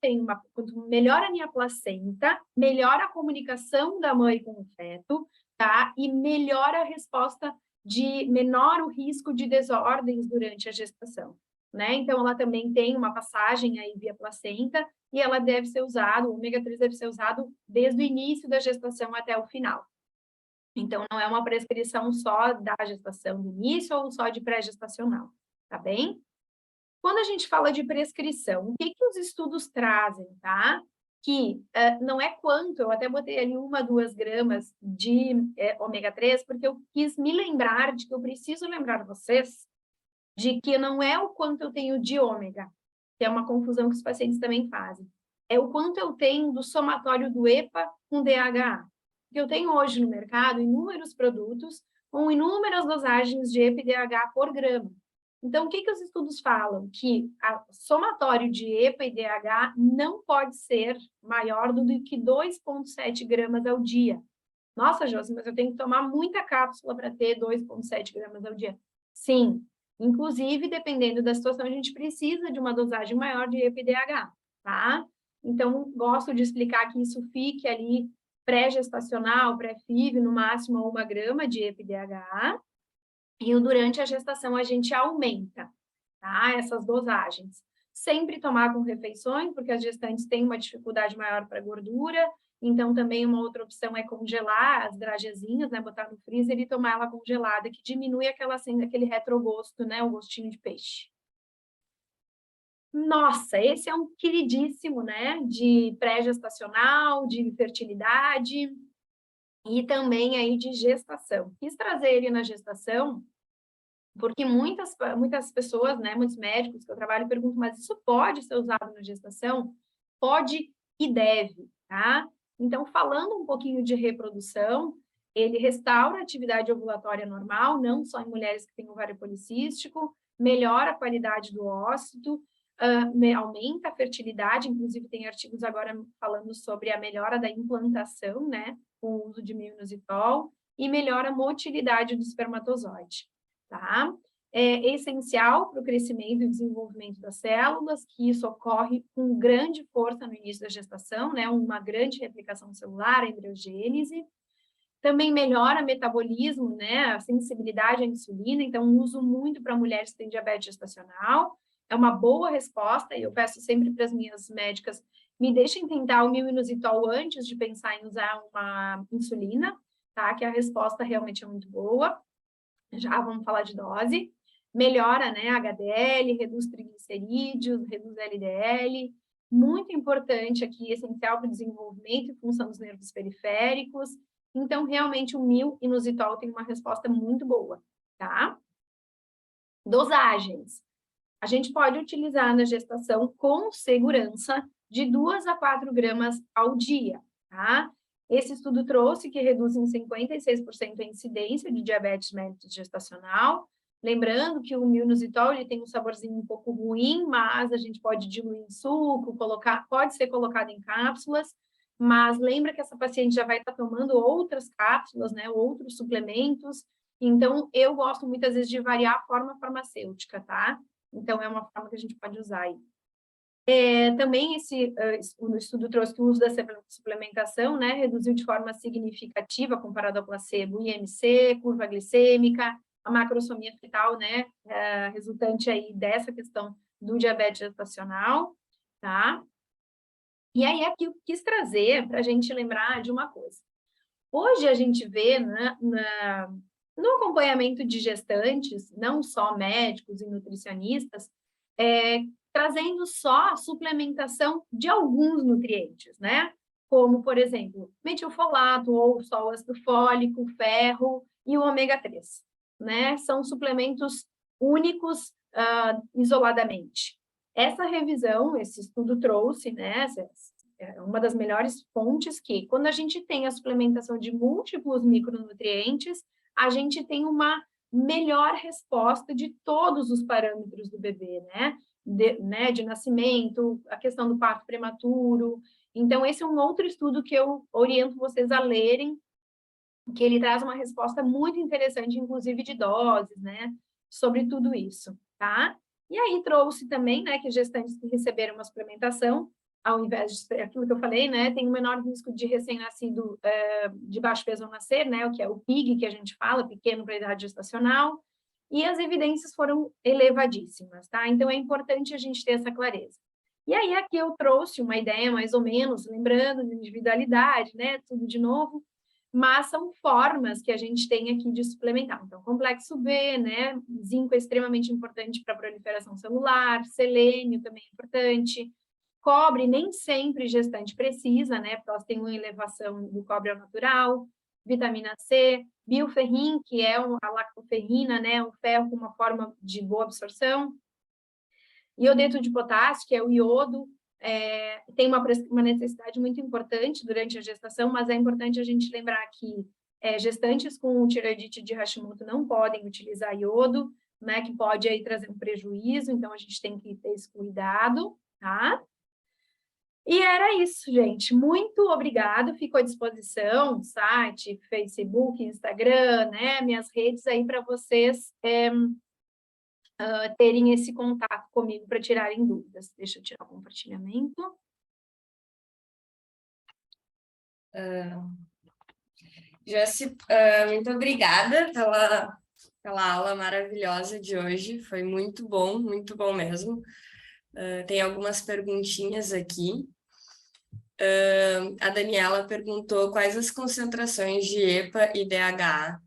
quanto melhor a minha placenta, melhor a comunicação da mãe com o feto, tá? E melhor a resposta menor o risco de desordens durante a gestação, né? Então, ela também tem uma passagem aí via placenta e ela deve ser usado, o ômega 3 deve ser usado desde o início da gestação até o final. Então, não é uma prescrição só da gestação do início ou só de pré-gestacional, tá bem? Quando a gente fala de prescrição, o que os estudos trazem, tá? Que não é quanto, eu até botei ali 1 a 2 gramas de ômega 3, porque eu quis me lembrar de que eu preciso lembrar vocês de que não é o quanto eu tenho de ômega, que é uma confusão que os pacientes também fazem. É o quanto eu tenho do somatório do EPA com DHA. Porque eu tenho hoje no mercado inúmeros produtos com inúmeras dosagens de EPA e DHA por grama. Então, o que os estudos falam? Que o somatório de EPA e DHA não pode ser maior do que 2,7 gramas ao dia. Nossa, Josi, mas eu tenho que tomar muita cápsula para ter 2,7 gramas ao dia. Sim, inclusive, dependendo da situação, a gente precisa de uma dosagem maior de EPA e DHA, tá? Então, gosto de explicar que isso fique ali pré-gestacional, pré-FIV, no máximo 1 grama de EPA e DHA, e durante a gestação a gente aumenta, tá? Essas dosagens. Sempre tomar com refeições, porque as gestantes têm uma dificuldade maior para gordura, então também uma outra opção é congelar as dragezinhas, né? Botar no freezer e tomar ela congelada, que diminui aquele retrogosto, né? O gostinho de peixe. Nossa, esse é um queridíssimo, né? De pré-gestacional, de fertilidade e também aí de gestação. Quis trazer ele na gestação porque muitas pessoas, né, muitos médicos que eu trabalho perguntam, mas isso pode ser usado na gestação? Pode e deve, tá? Então, falando um pouquinho de reprodução, ele restaura a atividade ovulatória normal, não só em mulheres que têm ovário policístico, melhora a qualidade do ócito, aumenta a fertilidade, inclusive tem artigos agora falando sobre a melhora da implantação, né, com o uso de mioinositol, e melhora a motilidade do espermatozoide. Tá? É essencial para o crescimento e desenvolvimento das células, que isso ocorre com grande força no início da gestação, né? Uma grande replicação celular, a embriogênese. Também melhora o metabolismo, né? A sensibilidade à insulina, então uso muito para mulheres que têm diabetes gestacional. É uma boa resposta, e eu peço sempre para as minhas médicas, me deixem tentar o mioinositol antes de pensar em usar uma insulina, tá? Que a resposta realmente é muito boa. Já vamos falar de dose, melhora, né, HDL, reduz triglicerídeos, reduz LDL, muito importante aqui, essencial para o desenvolvimento e função dos nervos periféricos, então, realmente, o mioinositol tem uma resposta muito boa, tá? Dosagens. A gente pode utilizar na gestação com segurança de 2 a 4 gramas ao dia, tá? Esse estudo trouxe que reduz em 56% a incidência de diabetes mellitus gestacional. Lembrando que o mioinositol ele tem um saborzinho um pouco ruim, mas a gente pode diluir em suco, pode ser colocado em cápsulas, mas lembra que essa paciente já vai estar tomando outras cápsulas, né, outros suplementos. Então, eu gosto muitas vezes de variar a forma farmacêutica, tá? Então, é uma forma que a gente pode usar aí. Também o estudo trouxe que o uso da suplementação, né, reduziu de forma significativa, comparado ao placebo, IMC, curva glicêmica, a macrosomia fetal, né, resultante aí dessa questão do diabetes gestacional, tá? E aí aqui eu quis trazer para a gente lembrar de uma coisa. Hoje a gente vê, né, no acompanhamento de gestantes, não só médicos e nutricionistas, trazendo só a suplementação de alguns nutrientes, né? Como, por exemplo, metilfolato ou só o ácido fólico, ferro e o ômega 3, né? São suplementos únicos isoladamente. Essa revisão, esse estudo trouxe, né? É uma das melhores fontes que, quando a gente tem a suplementação de múltiplos micronutrientes, a gente tem uma melhor resposta de todos os parâmetros do bebê, né? De nascimento, a questão do parto prematuro. Então, esse é um outro estudo que eu oriento vocês a lerem, que ele traz uma resposta muito interessante, inclusive de doses, né? Sobre tudo isso, tá? E aí trouxe também, né, que gestantes que receberam uma suplementação, ao invés de aquilo que eu falei, né, tem um menor risco de recém-nascido de baixo peso ao nascer, né, o que é o PIG, que a gente fala, pequeno para a idade gestacional, e as evidências foram elevadíssimas, tá? Então, é importante a gente ter essa clareza. E aí, aqui eu trouxe uma ideia, mais ou menos, lembrando de individualidade, né, tudo de novo, mas são formas que a gente tem aqui de suplementar. Então, complexo B, né, zinco é extremamente importante para a proliferação celular, selênio também é importante, cobre nem sempre gestante precisa, né, porque elas têm uma elevação do cobre ao natural, vitamina C, bioferrin, que é a lactoferrina, né, o ferro com uma forma de boa absorção, iodeto de potássio, que é o iodo, tem uma necessidade muito importante durante a gestação, mas é importante a gente lembrar que gestantes com tireoidite de Hashimoto não podem utilizar iodo, né, que pode aí trazer um prejuízo, então a gente tem que ter esse cuidado, tá? E era isso, gente. Muito obrigado. Fico à disposição, site, Facebook, Instagram, né? Minhas redes aí para vocês terem esse contato comigo para tirarem dúvidas. Deixa eu tirar o compartilhamento. Jessi, muito obrigada pela aula maravilhosa de hoje. Foi muito bom mesmo. Tem algumas perguntinhas aqui. A Daniela perguntou quais as concentrações de EPA e DHA.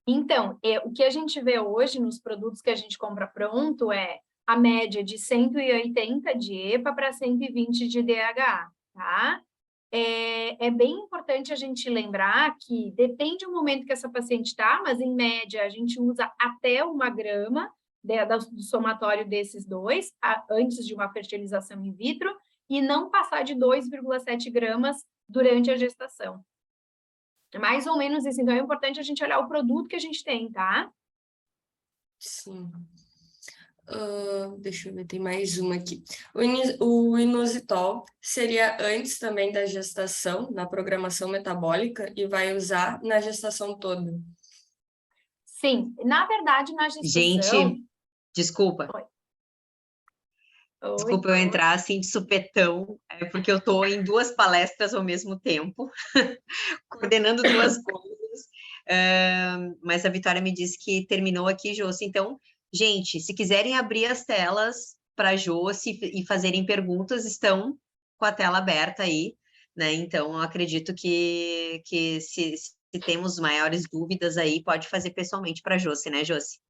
Então, o que a gente vê hoje nos produtos que a gente compra pronto é a média de 180 de EPA para 120 de DHA, tá? É bem importante a gente lembrar que depende do momento que essa paciente está, mas em média a gente usa até 1 grama do somatório desses dois, antes de uma fertilização in vitro, e não passar de 2,7 gramas durante a gestação. Mais ou menos isso. Então, é importante a gente olhar o produto que a gente tem, tá? Sim. Deixa eu ver, tem mais uma aqui. O inositol seria antes também da gestação, na programação metabólica, e vai usar na gestação toda? Sim. Na verdade, na gestação... Gente, desculpa. Oi. Desculpa eu entrar assim de supetão, porque eu estou em 2 palestras ao mesmo tempo, coordenando 2 coisas, mas a Vitória me disse que terminou aqui, Josi. Então, gente, se quiserem abrir as telas para a Josi e fazerem perguntas, estão com a tela aberta aí, né? Então, eu acredito que se temos maiores dúvidas aí, pode fazer pessoalmente para a Josi, né, Josi?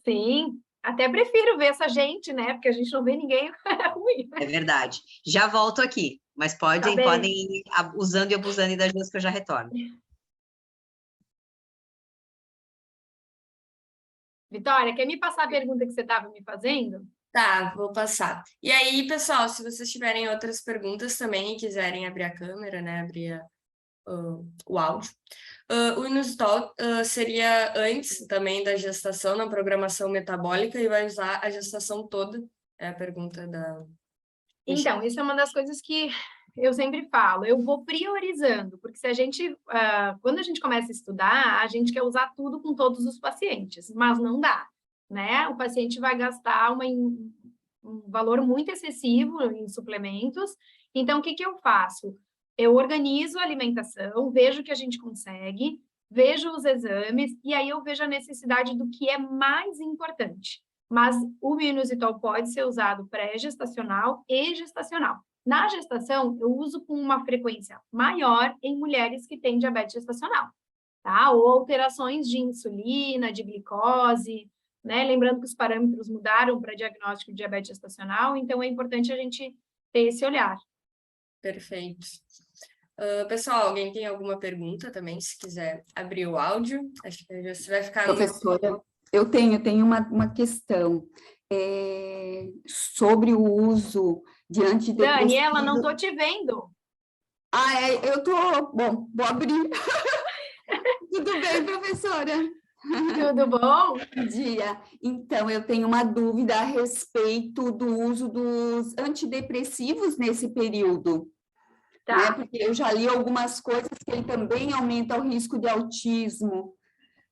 Sim. Até prefiro ver essa gente, né? Porque a gente não vê ninguém ruim. É verdade. Já volto aqui, mas podem ir usando e abusando das duas que eu já retorno. Vitória, quer me passar a pergunta que você estava me fazendo? Tá, vou passar. E aí, pessoal, se vocês tiverem outras perguntas também e quiserem abrir a câmera, né? Abrir o áudio. O inositol seria antes também da gestação na programação metabólica e vai usar a gestação toda? É a pergunta da... Então, isso é uma das coisas que eu sempre falo. Eu vou priorizando, porque se a gente, quando a gente começa a estudar, a gente quer usar tudo com todos os pacientes, mas não dá, né? O paciente vai gastar um valor muito excessivo em suplementos. Então, o que eu faço? Eu organizo a alimentação, vejo o que a gente consegue, vejo os exames, e aí eu vejo a necessidade do que é mais importante. Mas o inositol pode ser usado pré-gestacional e gestacional. Na gestação, eu uso com uma frequência maior em mulheres que têm diabetes gestacional, tá? Ou alterações de insulina, de glicose, né? Lembrando que os parâmetros mudaram para diagnóstico de diabetes gestacional, então é importante a gente ter esse olhar. Perfeito. Pessoal, alguém tem alguma pergunta também, se quiser abrir o áudio? Acho que você vai ficar... Professora, eu tenho uma questão sobre o uso de antidepressivos. Daniela, não estou te vendo. Eu estou... Bom, vou abrir. Tudo bem, professora? Tudo bom? Bom dia. Então, eu tenho uma dúvida a respeito do uso dos antidepressivos nesse período, né? Tá. Porque eu já li algumas coisas que ele também aumenta o risco de autismo.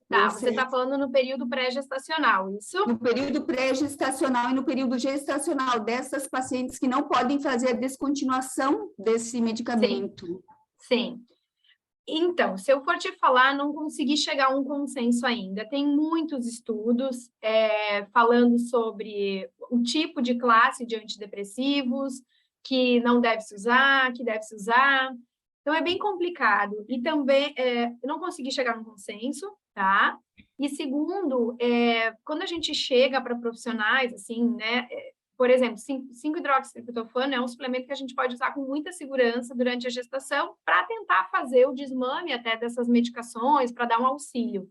Tá, Não você sei, está falando no período pré-gestacional, isso? no período pré-gestacional e no período gestacional dessas pacientes que não podem fazer a descontinuação desse medicamento. Sim. Então, se eu for te falar, não consegui chegar a um consenso ainda. Tem muitos estudos falando sobre o tipo de classe de antidepressivos, que não deve se usar, que deve se usar. Então, é bem complicado. E também, eu não consegui chegar a um consenso, tá? E segundo, quando a gente chega para profissionais, assim, né? Por exemplo, 5-hidroxitriptofano é um suplemento que a gente pode usar com muita segurança durante a gestação para tentar fazer o desmame até dessas medicações, para dar um auxílio.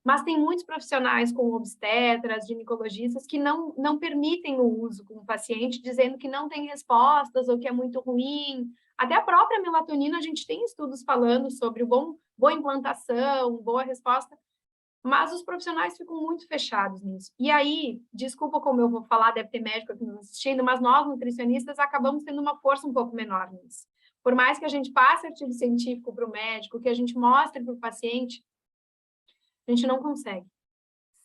Mas tem muitos profissionais como obstetras, ginecologistas, que não permitem o uso com o paciente, dizendo que não tem respostas ou que é muito ruim. Até a própria melatonina, a gente tem estudos falando sobre boa implantação, boa resposta, mas os profissionais ficam muito fechados nisso. E aí, desculpa como eu vou falar, deve ter médico aqui nos assistindo, mas nós, nutricionistas, acabamos tendo uma força um pouco menor nisso. Por mais que a gente passe artigo científico para o médico, que a gente mostre para o paciente, a gente não consegue.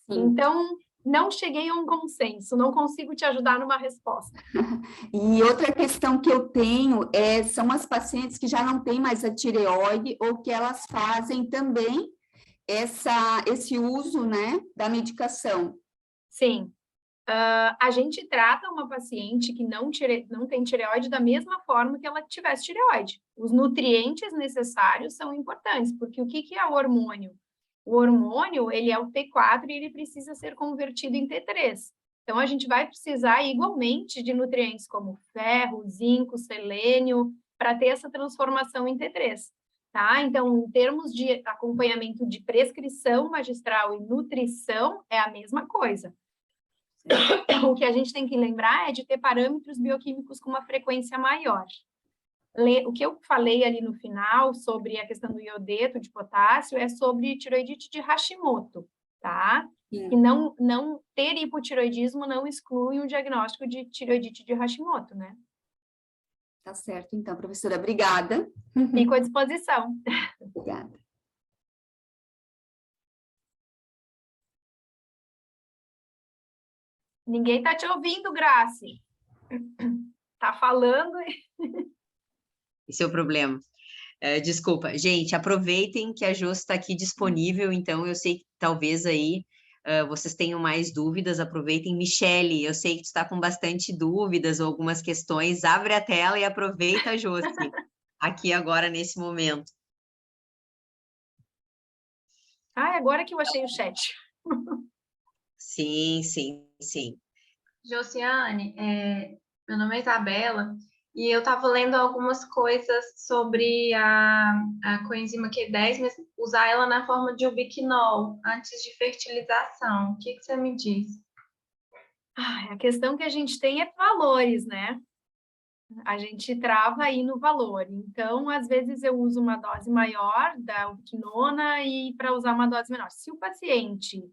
Sim. Então, não cheguei a um consenso, não consigo te ajudar numa resposta. E outra questão que eu tenho são as pacientes que já não têm mais a tireoide ou que elas fazem também esse uso, né, da medicação. Sim. A gente trata uma paciente que não tem tireoide da mesma forma que ela tivesse tireoide. Os nutrientes necessários são importantes, porque o que é o hormônio? O hormônio, ele é o T4 e ele precisa ser convertido em T3. Então, a gente vai precisar igualmente de nutrientes como ferro, zinco, selênio, para ter essa transformação em T3. Tá? Então, em termos de acompanhamento de prescrição magistral e nutrição, é a mesma coisa. O que a gente tem que lembrar é de ter parâmetros bioquímicos com uma frequência maior. O que eu falei ali no final sobre a questão do iodeto de potássio é sobre tiroidite de Hashimoto, tá? Sim. E não ter hipotiroidismo não exclui um diagnóstico de tiroidite de Hashimoto, né? Tá certo, então, professora, obrigada. Fico à disposição. Obrigada. Ninguém está te ouvindo, Grace. Tá falando. Esse é o problema. Desculpa. Gente, aproveitem que a Jô está aqui disponível, então eu sei que talvez aí vocês tenham mais dúvidas, aproveitem. Michele, eu sei que tu está com bastante dúvidas ou algumas questões, abre a tela e aproveita, Josi, aqui agora nesse momento. Agora que eu achei o chat. Sim, sim, sim. Josiane, meu nome é Isabela, e eu estava lendo algumas coisas sobre a coenzima Q10, mas usar ela na forma de ubiquinol, antes de fertilização. O que você me diz? A questão que a gente tem é valores, né? A gente trava aí no valor. Então, às vezes eu uso uma dose maior da ubiquinona e para usar uma dose menor. Se o paciente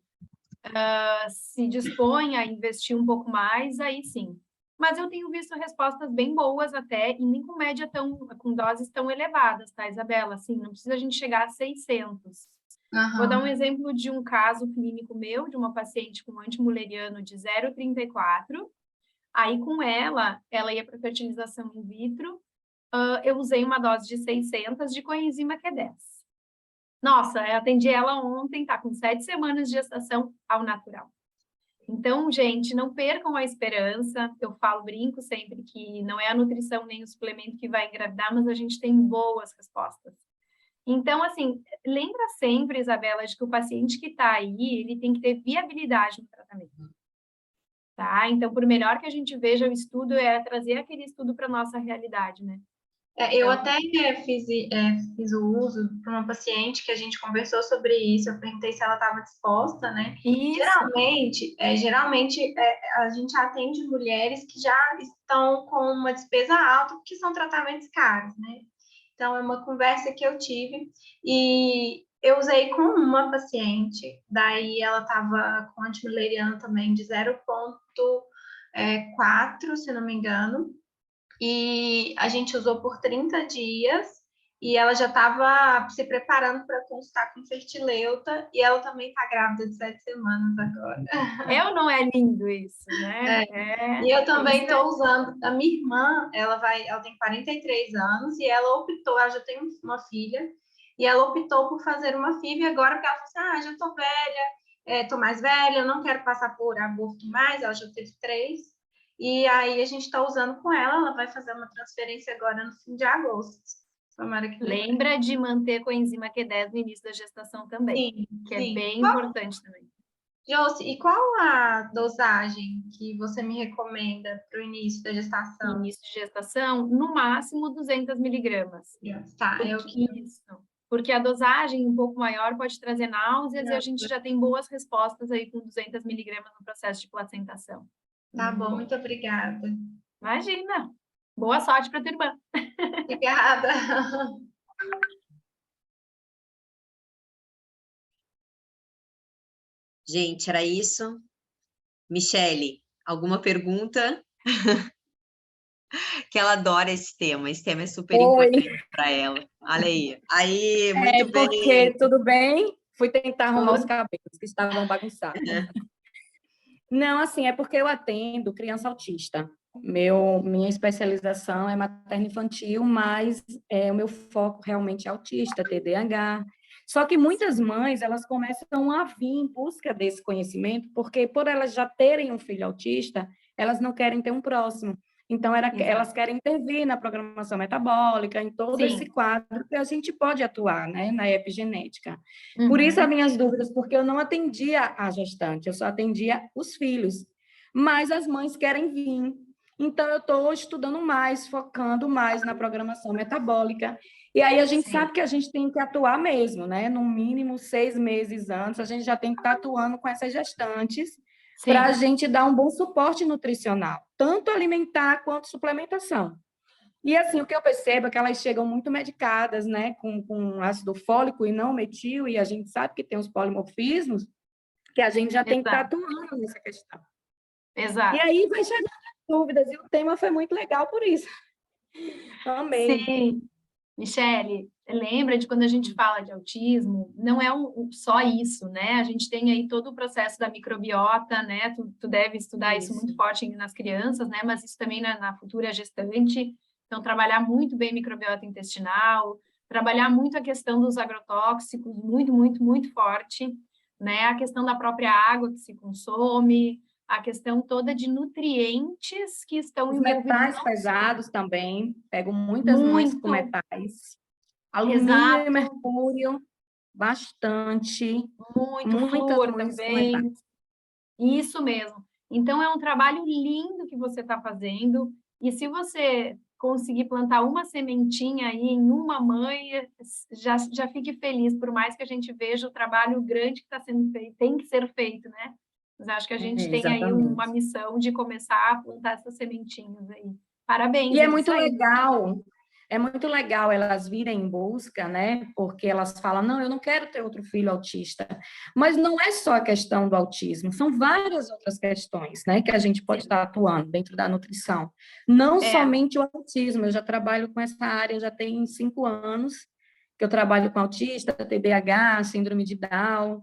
se dispõe a investir um pouco mais, aí sim. Mas eu tenho visto respostas bem boas até, e nem com doses tão elevadas, tá, Isabela? Assim, não precisa a gente chegar a 600. Uhum. Vou dar um exemplo de um caso clínico meu, de uma paciente com antimuleriano de 0,34. Aí, com ela ia para fertilização in vitro, eu usei uma dose de 600 de coenzima Q10. Nossa, eu atendi ela ontem, tá com 7 semanas de gestação ao natural. Então, gente, não percam a esperança. Eu brinco sempre que não é a nutrição nem o suplemento que vai engravidar, mas a gente tem boas respostas. Então, assim, lembra sempre, Isabela, de que o paciente que está aí, ele tem que ter viabilidade no tratamento. Tá? Então, por melhor que a gente veja o estudo, é trazer aquele estudo para a nossa realidade, né? Eu até fiz o uso para uma paciente que a gente conversou sobre isso, eu perguntei se ela estava disposta, né? Isso. Geralmente a gente atende mulheres que já estão com uma despesa alta, porque são tratamentos caros, né? Então, é uma conversa que eu tive e eu usei com uma paciente, daí ela estava com antimileriano também de 0,4, se não me engano, e a gente usou por 30 dias e ela já estava se preparando para consultar com fertileuta e ela também está grávida de 7 semanas agora. É ou não é lindo isso, né? E eu também estou usando, a minha irmã, ela tem 43 anos e ela já tem uma filha, e ela optou por fazer uma FIV agora, porque ela falou assim, já estou velha, estou mais velha, eu não quero passar por aborto mais, ela já teve 3, e aí a gente está usando com ela vai fazer uma transferência agora no fim de agosto. Tomara que Lembra de manter coenzima Q10 no início da gestação também, sim, que é sim. bem importante também. Josi, e qual a dosagem que você me recomenda para o início da gestação? Início de gestação, no máximo 200 miligramas. Tá, Porque a dosagem um pouco maior pode trazer náuseas e a gente já tem boas respostas aí com 200 miligramas no processo de placentação. Tá bom, muito obrigada. Imagina! Boa sorte para tua irmã. Obrigada. Gente, era isso. Michele, alguma pergunta? Que ela adora esse tema. Esse tema é super importante para ela. Olha aí. Aí, muito bem. Porque, tudo bem? Fui tentar arrumar os cabelos, que estavam bagunçados. Não, assim, é porque eu atendo criança autista. Minha especialização é materno-infantil, mas o meu foco realmente é autista, TDAH. Só que muitas mães, elas começam a vir em busca desse conhecimento, porque por elas já terem um filho autista, elas não querem ter um próximo. Então, elas querem intervir na programação metabólica, em todo esse quadro que a gente pode atuar, né, na epigenética. Por isso, as minhas dúvidas, porque eu não atendia a gestante, eu só atendia os filhos. Mas as mães querem vir. Então, eu estou estudando mais, focando mais na programação metabólica. E aí, a gente sabe que a gente tem que atuar mesmo, né? No mínimo 6 meses antes, a gente já tem que estar atuando com essas gestantes para a gente dar um bom suporte nutricional, tanto alimentar quanto suplementação. E, assim, o que eu percebo é que elas chegam muito medicadas, né? Com ácido fólico e não metil, e a gente sabe que tem os polimorfismos, que a gente já tem que estar atuando nessa questão. Exato. E aí vai chegando as dúvidas, e o tema foi muito legal por isso. Amei. Sim. Michele, lembra de quando a gente fala de autismo, não é só isso, né? A gente tem aí todo o processo da microbiota, né? Tu deve estudar isso muito forte nas crianças, né? Mas isso também na futura gestante. Então, trabalhar muito bem microbiota intestinal, trabalhar muito a questão dos agrotóxicos, muito, muito, muito forte, né? A questão da própria água que se consome, a questão toda de nutrientes que estão envolvidos. Metais pesados também, pego muitas mães com metais. Alumínio e mercúrio, bastante. Muitas flúor também. Isso mesmo. Então, é um trabalho lindo que você está fazendo, e se você conseguir plantar uma sementinha aí em uma mãe, já fique feliz, por mais que a gente veja o trabalho grande que está sendo feito, tem que ser feito, né? Mas acho que a gente tem aí uma missão de começar a plantar essas sementinhas aí. Parabéns. E é muito legal elas virem em busca, né? Porque elas falam, não, eu não quero ter outro filho autista. Mas não é só a questão do autismo, são várias outras questões, né? Que a gente pode estar atuando dentro da nutrição. Não somente o autismo, eu já trabalho com essa área, já tem 5 anos que eu trabalho com autista, TDAH, síndrome de Down.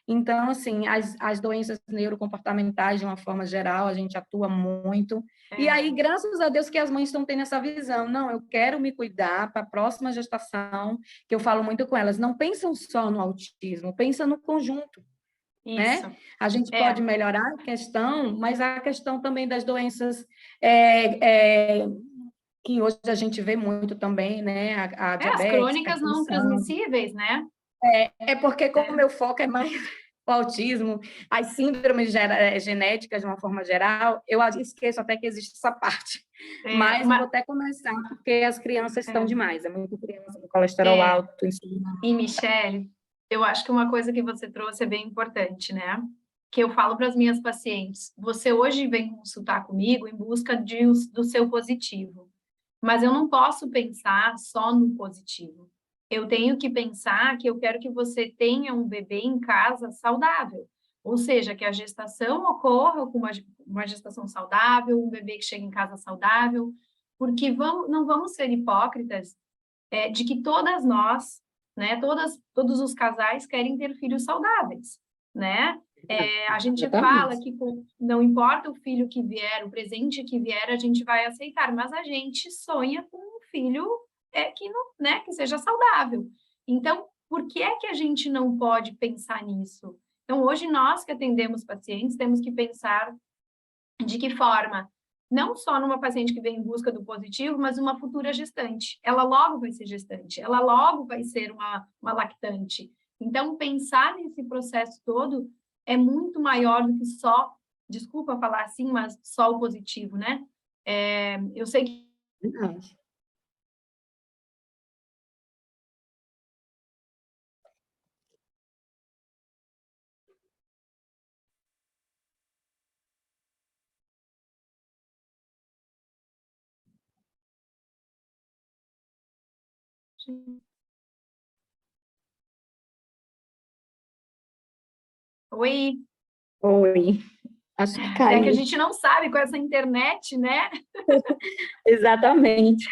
Então, assim, as doenças neurocomportamentais, de uma forma geral, a gente atua muito. E aí, graças a Deus que as mães estão tendo essa visão. Não, eu quero me cuidar para a próxima gestação, que eu falo muito com elas. Não pensam só no autismo, pensa no conjunto. Né? A gente pode melhorar a questão, mas a questão também das doenças que hoje a gente vê muito também, né? A diabetes, as crônicas não transmissíveis, né? É porque, como o meu foco é mais o autismo, as síndromes genéticas, de uma forma geral, eu esqueço até que existe essa parte. Mas vou até começar, porque as crianças estão demais. É muito criança com colesterol alto. E, Michele, eu acho que uma coisa que você trouxe é bem importante, né? Que eu falo para as minhas pacientes. Você hoje vem consultar comigo em busca do seu positivo. Mas eu não posso pensar só no positivo. Eu tenho que pensar que eu quero que você tenha um bebê em casa saudável. Ou seja, que a gestação ocorra com uma gestação saudável, um bebê que chega em casa saudável, porque não vamos ser hipócritas de que todas nós, né, todos os casais querem ter filhos saudáveis, né? A gente fala que não importa o filho que vier, o presente que vier, a gente vai aceitar, mas a gente sonha com um filho que, não, né, que seja saudável. Então, por que é que a gente não pode pensar nisso? Então, hoje nós que atendemos pacientes, temos que pensar de que forma, não só numa paciente que vem em busca do positivo, mas uma futura gestante. Ela logo vai ser gestante, ela logo vai ser uma lactante. Então, pensar nesse processo todo é muito maior do que só, desculpa falar assim, mas só o positivo, né? Eu sei que... Verdade. Oi, Oi. Acho que é que caiu. a gente não sabe com essa internet, né? Exatamente.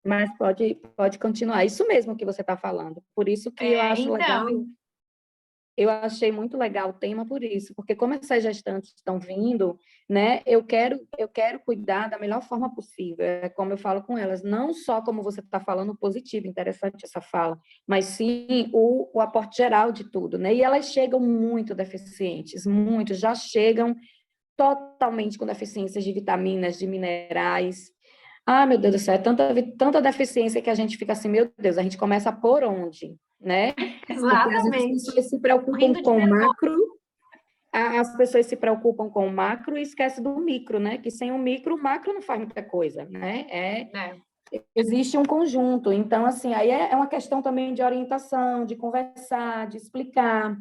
Mas pode continuar. Isso mesmo que você está falando. Por isso que eu acho legal. Eu achei muito legal o tema por isso, porque como essas gestantes estão vindo, né, eu quero cuidar da melhor forma possível. É como eu falo com elas, não só como você está falando positivo, interessante essa fala, mas sim o aporte geral de tudo, né? E elas chegam muito deficientes, muito, já chegam totalmente com deficiências de vitaminas, de minerais. Ah, meu Deus do céu, é tanta deficiência que a gente fica assim, meu Deus, a gente começa por onde, né? Porque às vezes as pessoas se preocupam com o macro, as pessoas se preocupam com o macro e esquecem do micro, né? Que sem o micro, o macro não faz muita coisa, né? Existe um conjunto. Então, assim, aí é uma questão também de orientação, de conversar, de explicar.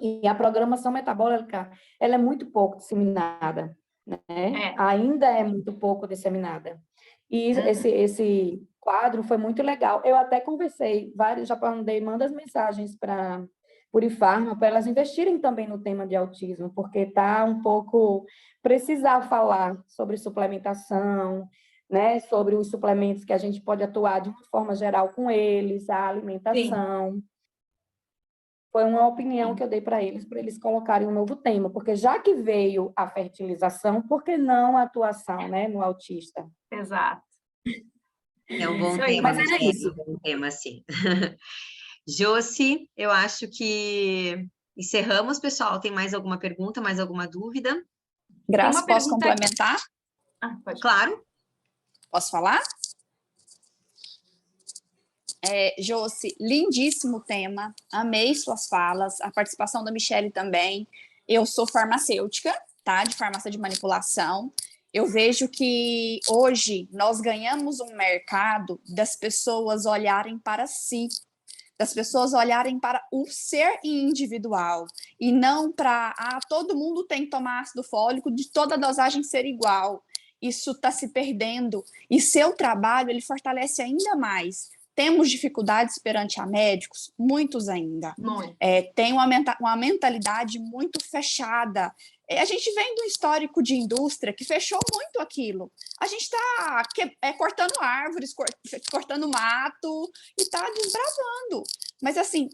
E a programação metabólica, ela é muito pouco disseminada, né? Ainda é muito pouco disseminada. E esse quadro foi muito legal. Eu até conversei, já mandei as mensagens para Purifarma, para elas investirem também no tema de autismo, porque está um pouco... Precisar falar sobre suplementação, né? Sobre os suplementos que a gente pode atuar de uma forma geral com eles, a alimentação... Sim. Foi uma opinião que eu dei para eles colocarem um novo tema, porque já que veio a fertilização, por que não a atuação, né, no autista? Exato. É um bom tema, mas é um bom tema, sim. Josi, eu acho que encerramos, pessoal. Tem mais alguma pergunta, mais alguma dúvida? Graça, posso complementar? Pode. Claro. Posso falar? Josi, lindíssimo tema, amei suas falas, a participação da Michele também. Eu sou farmacêutica, tá? De farmácia de manipulação. Eu vejo que hoje nós ganhamos um mercado das pessoas olharem para si, das pessoas olharem para o ser individual e não para, todo mundo tem que tomar ácido fólico, de toda a dosagem ser igual. Isso está se perdendo e seu trabalho, ele fortalece ainda mais. Temos dificuldades perante a médicos? Muitos ainda. Tem uma mentalidade muito fechada. A gente vem do histórico de indústria que fechou muito aquilo. A gente está cortando árvores, cortando mato e está desbravando. Mas, assim,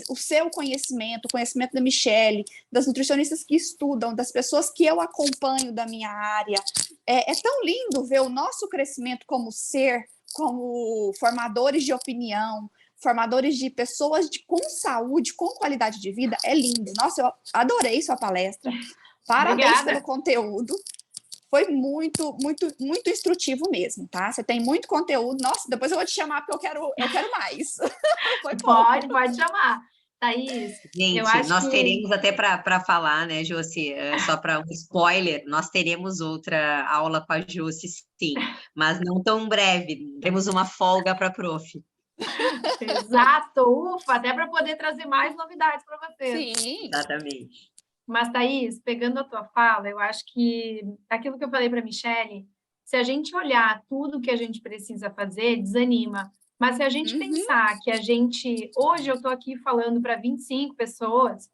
o seu conhecimento, o conhecimento da Michele, das nutricionistas que estudam, das pessoas que eu acompanho da minha área, é tão lindo ver o nosso crescimento como ser, como formadores de opinião, formadores de pessoas com saúde, com qualidade de vida, é lindo. Nossa, eu adorei sua palestra. Parabéns pelo conteúdo. Foi muito, muito, muito instrutivo mesmo, tá? Você tem muito conteúdo. Nossa, depois eu vou te chamar porque eu quero mais. Pode chamar. Thaís, gente, nós teremos até para falar, né, Josi, só para um spoiler, nós teremos outra aula com a Josi, sim, mas não tão breve, temos uma folga para a prof. Exato, ufa, até para poder trazer mais novidades para vocês. Sim. Exatamente. Mas, Thaís, pegando a tua fala, eu acho que aquilo que eu falei para a Michele, se a gente olhar tudo que a gente precisa fazer, desanima. Mas se a gente pensar que a gente... Hoje eu estou aqui falando para 25 pessoas,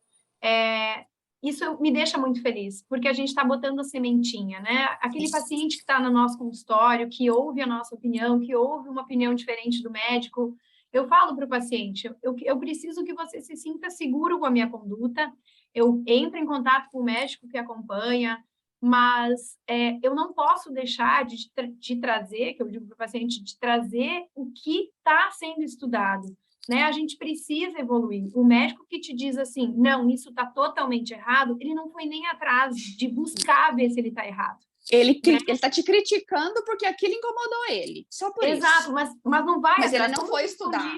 isso me deixa muito feliz, porque a gente está botando a sementinha, né? Aquele paciente que está no nosso consultório, que ouve a nossa opinião, que ouve uma opinião diferente do médico, eu falo para o paciente, eu preciso que você se sinta seguro com a minha conduta, eu entro em contato com o médico que acompanha, mas eu não posso deixar de trazer, que eu digo para o paciente, de trazer o que está sendo estudado, né? A gente precisa evoluir. O médico que te diz assim, não, isso está totalmente errado, ele não foi nem atrás de buscar ver se ele está errado. Ele está te criticando porque aquilo incomodou ele, só por isso. Exato, mas não vai Mas atrás. ele não foi estudar.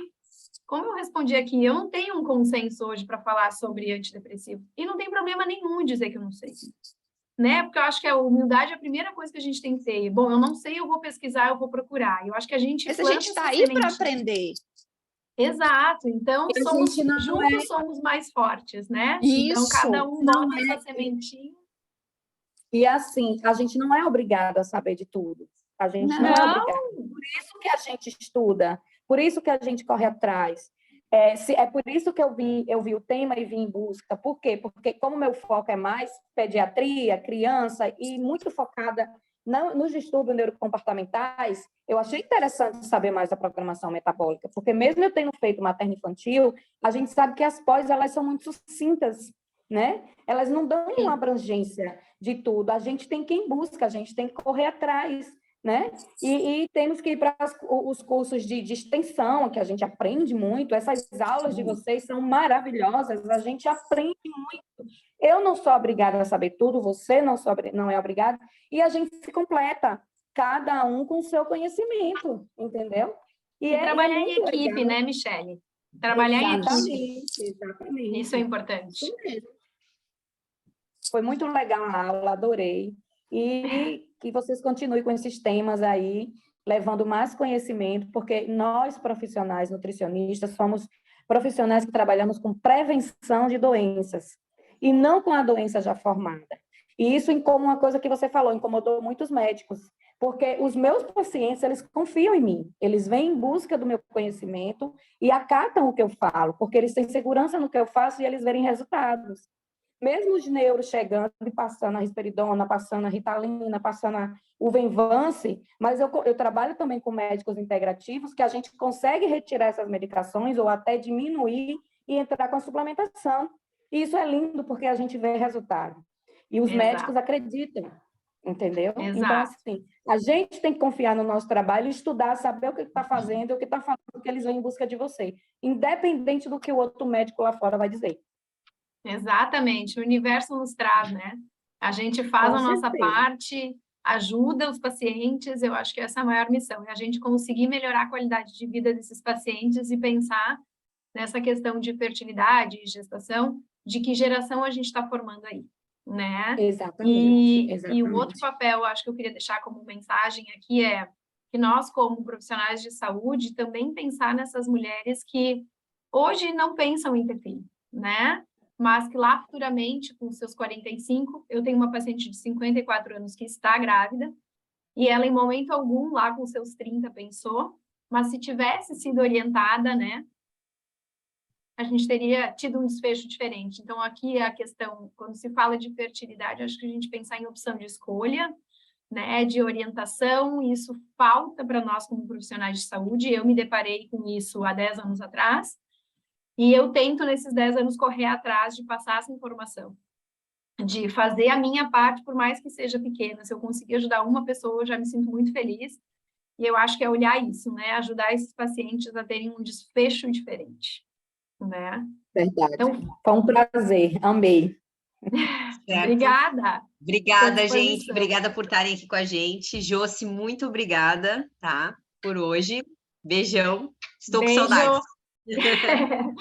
Como eu respondi aqui, eu não tenho um consenso hoje para falar sobre antidepressivo. E não tem problema nenhum em dizer que eu não sei. Né? Porque eu acho que a humildade é a primeira coisa que a gente tem que ter. Bom, eu não sei, eu vou pesquisar, eu vou procurar. Eu acho que a gente... Mas a gente está aí para aprender. Exato. Então, juntos somos mais fortes, né? Isso. Então, cada um bota essa sementinha. E assim, a gente não é obrigado a saber de tudo. A gente não é obrigado. Por isso que a gente estuda, por isso que a gente corre atrás. É por isso que eu vi o tema e vim em busca. Por quê? Porque como meu foco é mais pediatria, criança, e muito focada nos distúrbios neurocomportamentais, eu achei interessante saber mais da programação metabólica, porque mesmo eu tendo feito materno-infantil, a gente sabe que as pós, elas são muito sucintas, né? Elas não dão uma abrangência de tudo. A gente tem que ir em busca, a gente tem que correr atrás, né? E temos que ir para os cursos de extensão, que a gente aprende muito. Essas aulas de vocês são maravilhosas, a gente aprende muito. Eu não sou obrigada a saber tudo, você não é obrigada, e a gente se completa, cada um com o seu conhecimento, entendeu? E trabalhar em equipe, legal, né, Michele? Trabalhar em equipe. Exatamente. Isso é importante. Isso mesmo. Foi muito legal a aula, adorei. E que vocês continuem com esses temas aí, levando mais conhecimento, porque nós, profissionais nutricionistas, somos profissionais que trabalhamos com prevenção de doenças, e não com a doença já formada. E isso, como uma coisa que você falou, incomodou muitos médicos, porque os meus pacientes, eles confiam em mim, eles vêm em busca do meu conhecimento e acatam o que eu falo, porque eles têm segurança no que eu faço e eles verem resultados. Mesmo os neuros chegando e passando a risperidona, passando a ritalina, passando o Venvance, mas eu trabalho também com médicos integrativos que a gente consegue retirar essas medicações ou até diminuir e entrar com a suplementação. E isso é lindo porque a gente vê resultado. E os médicos acreditam, entendeu? Exato. Então, assim, a gente tem que confiar no nosso trabalho, estudar, saber o que está fazendo, o que está falando, porque eles vêm em busca de você, independente do que o outro médico lá fora vai dizer. Exatamente, o universo nos traz, né? A gente faz a nossa parte, ajuda os pacientes, eu acho que essa é a maior missão, é a gente conseguir melhorar a qualidade de vida desses pacientes e pensar nessa questão de fertilidade e gestação, de que geração a gente está formando aí, né? Exatamente. E o outro papel, eu acho que eu queria deixar como mensagem aqui é que nós, como profissionais de saúde, também pensar nessas mulheres que hoje não pensam em ter filho, né? Mas que lá futuramente, com seus 45, eu tenho uma paciente de 54 anos que está grávida, e ela em momento algum, lá com seus 30, pensou, mas se tivesse sido orientada, né, a gente teria tido um desfecho diferente. Então, aqui a questão, quando se fala de fertilidade, acho que a gente pensar em opção de escolha, né, de orientação, isso falta para nós como profissionais de saúde, eu me deparei com isso há 10 anos atrás, e eu tento, nesses 10 anos, correr atrás de passar essa informação, de fazer a minha parte, por mais que seja pequena. Se eu conseguir ajudar uma pessoa, eu já me sinto muito feliz. E eu acho que é olhar isso, né? Ajudar esses pacientes a terem um desfecho diferente, né? Verdade. Então, foi um prazer, amei. Obrigada. Obrigada, gente. Obrigada por estarem aqui com a gente. Josi, muito obrigada, tá? Por hoje. Beijão. Estou com saudades.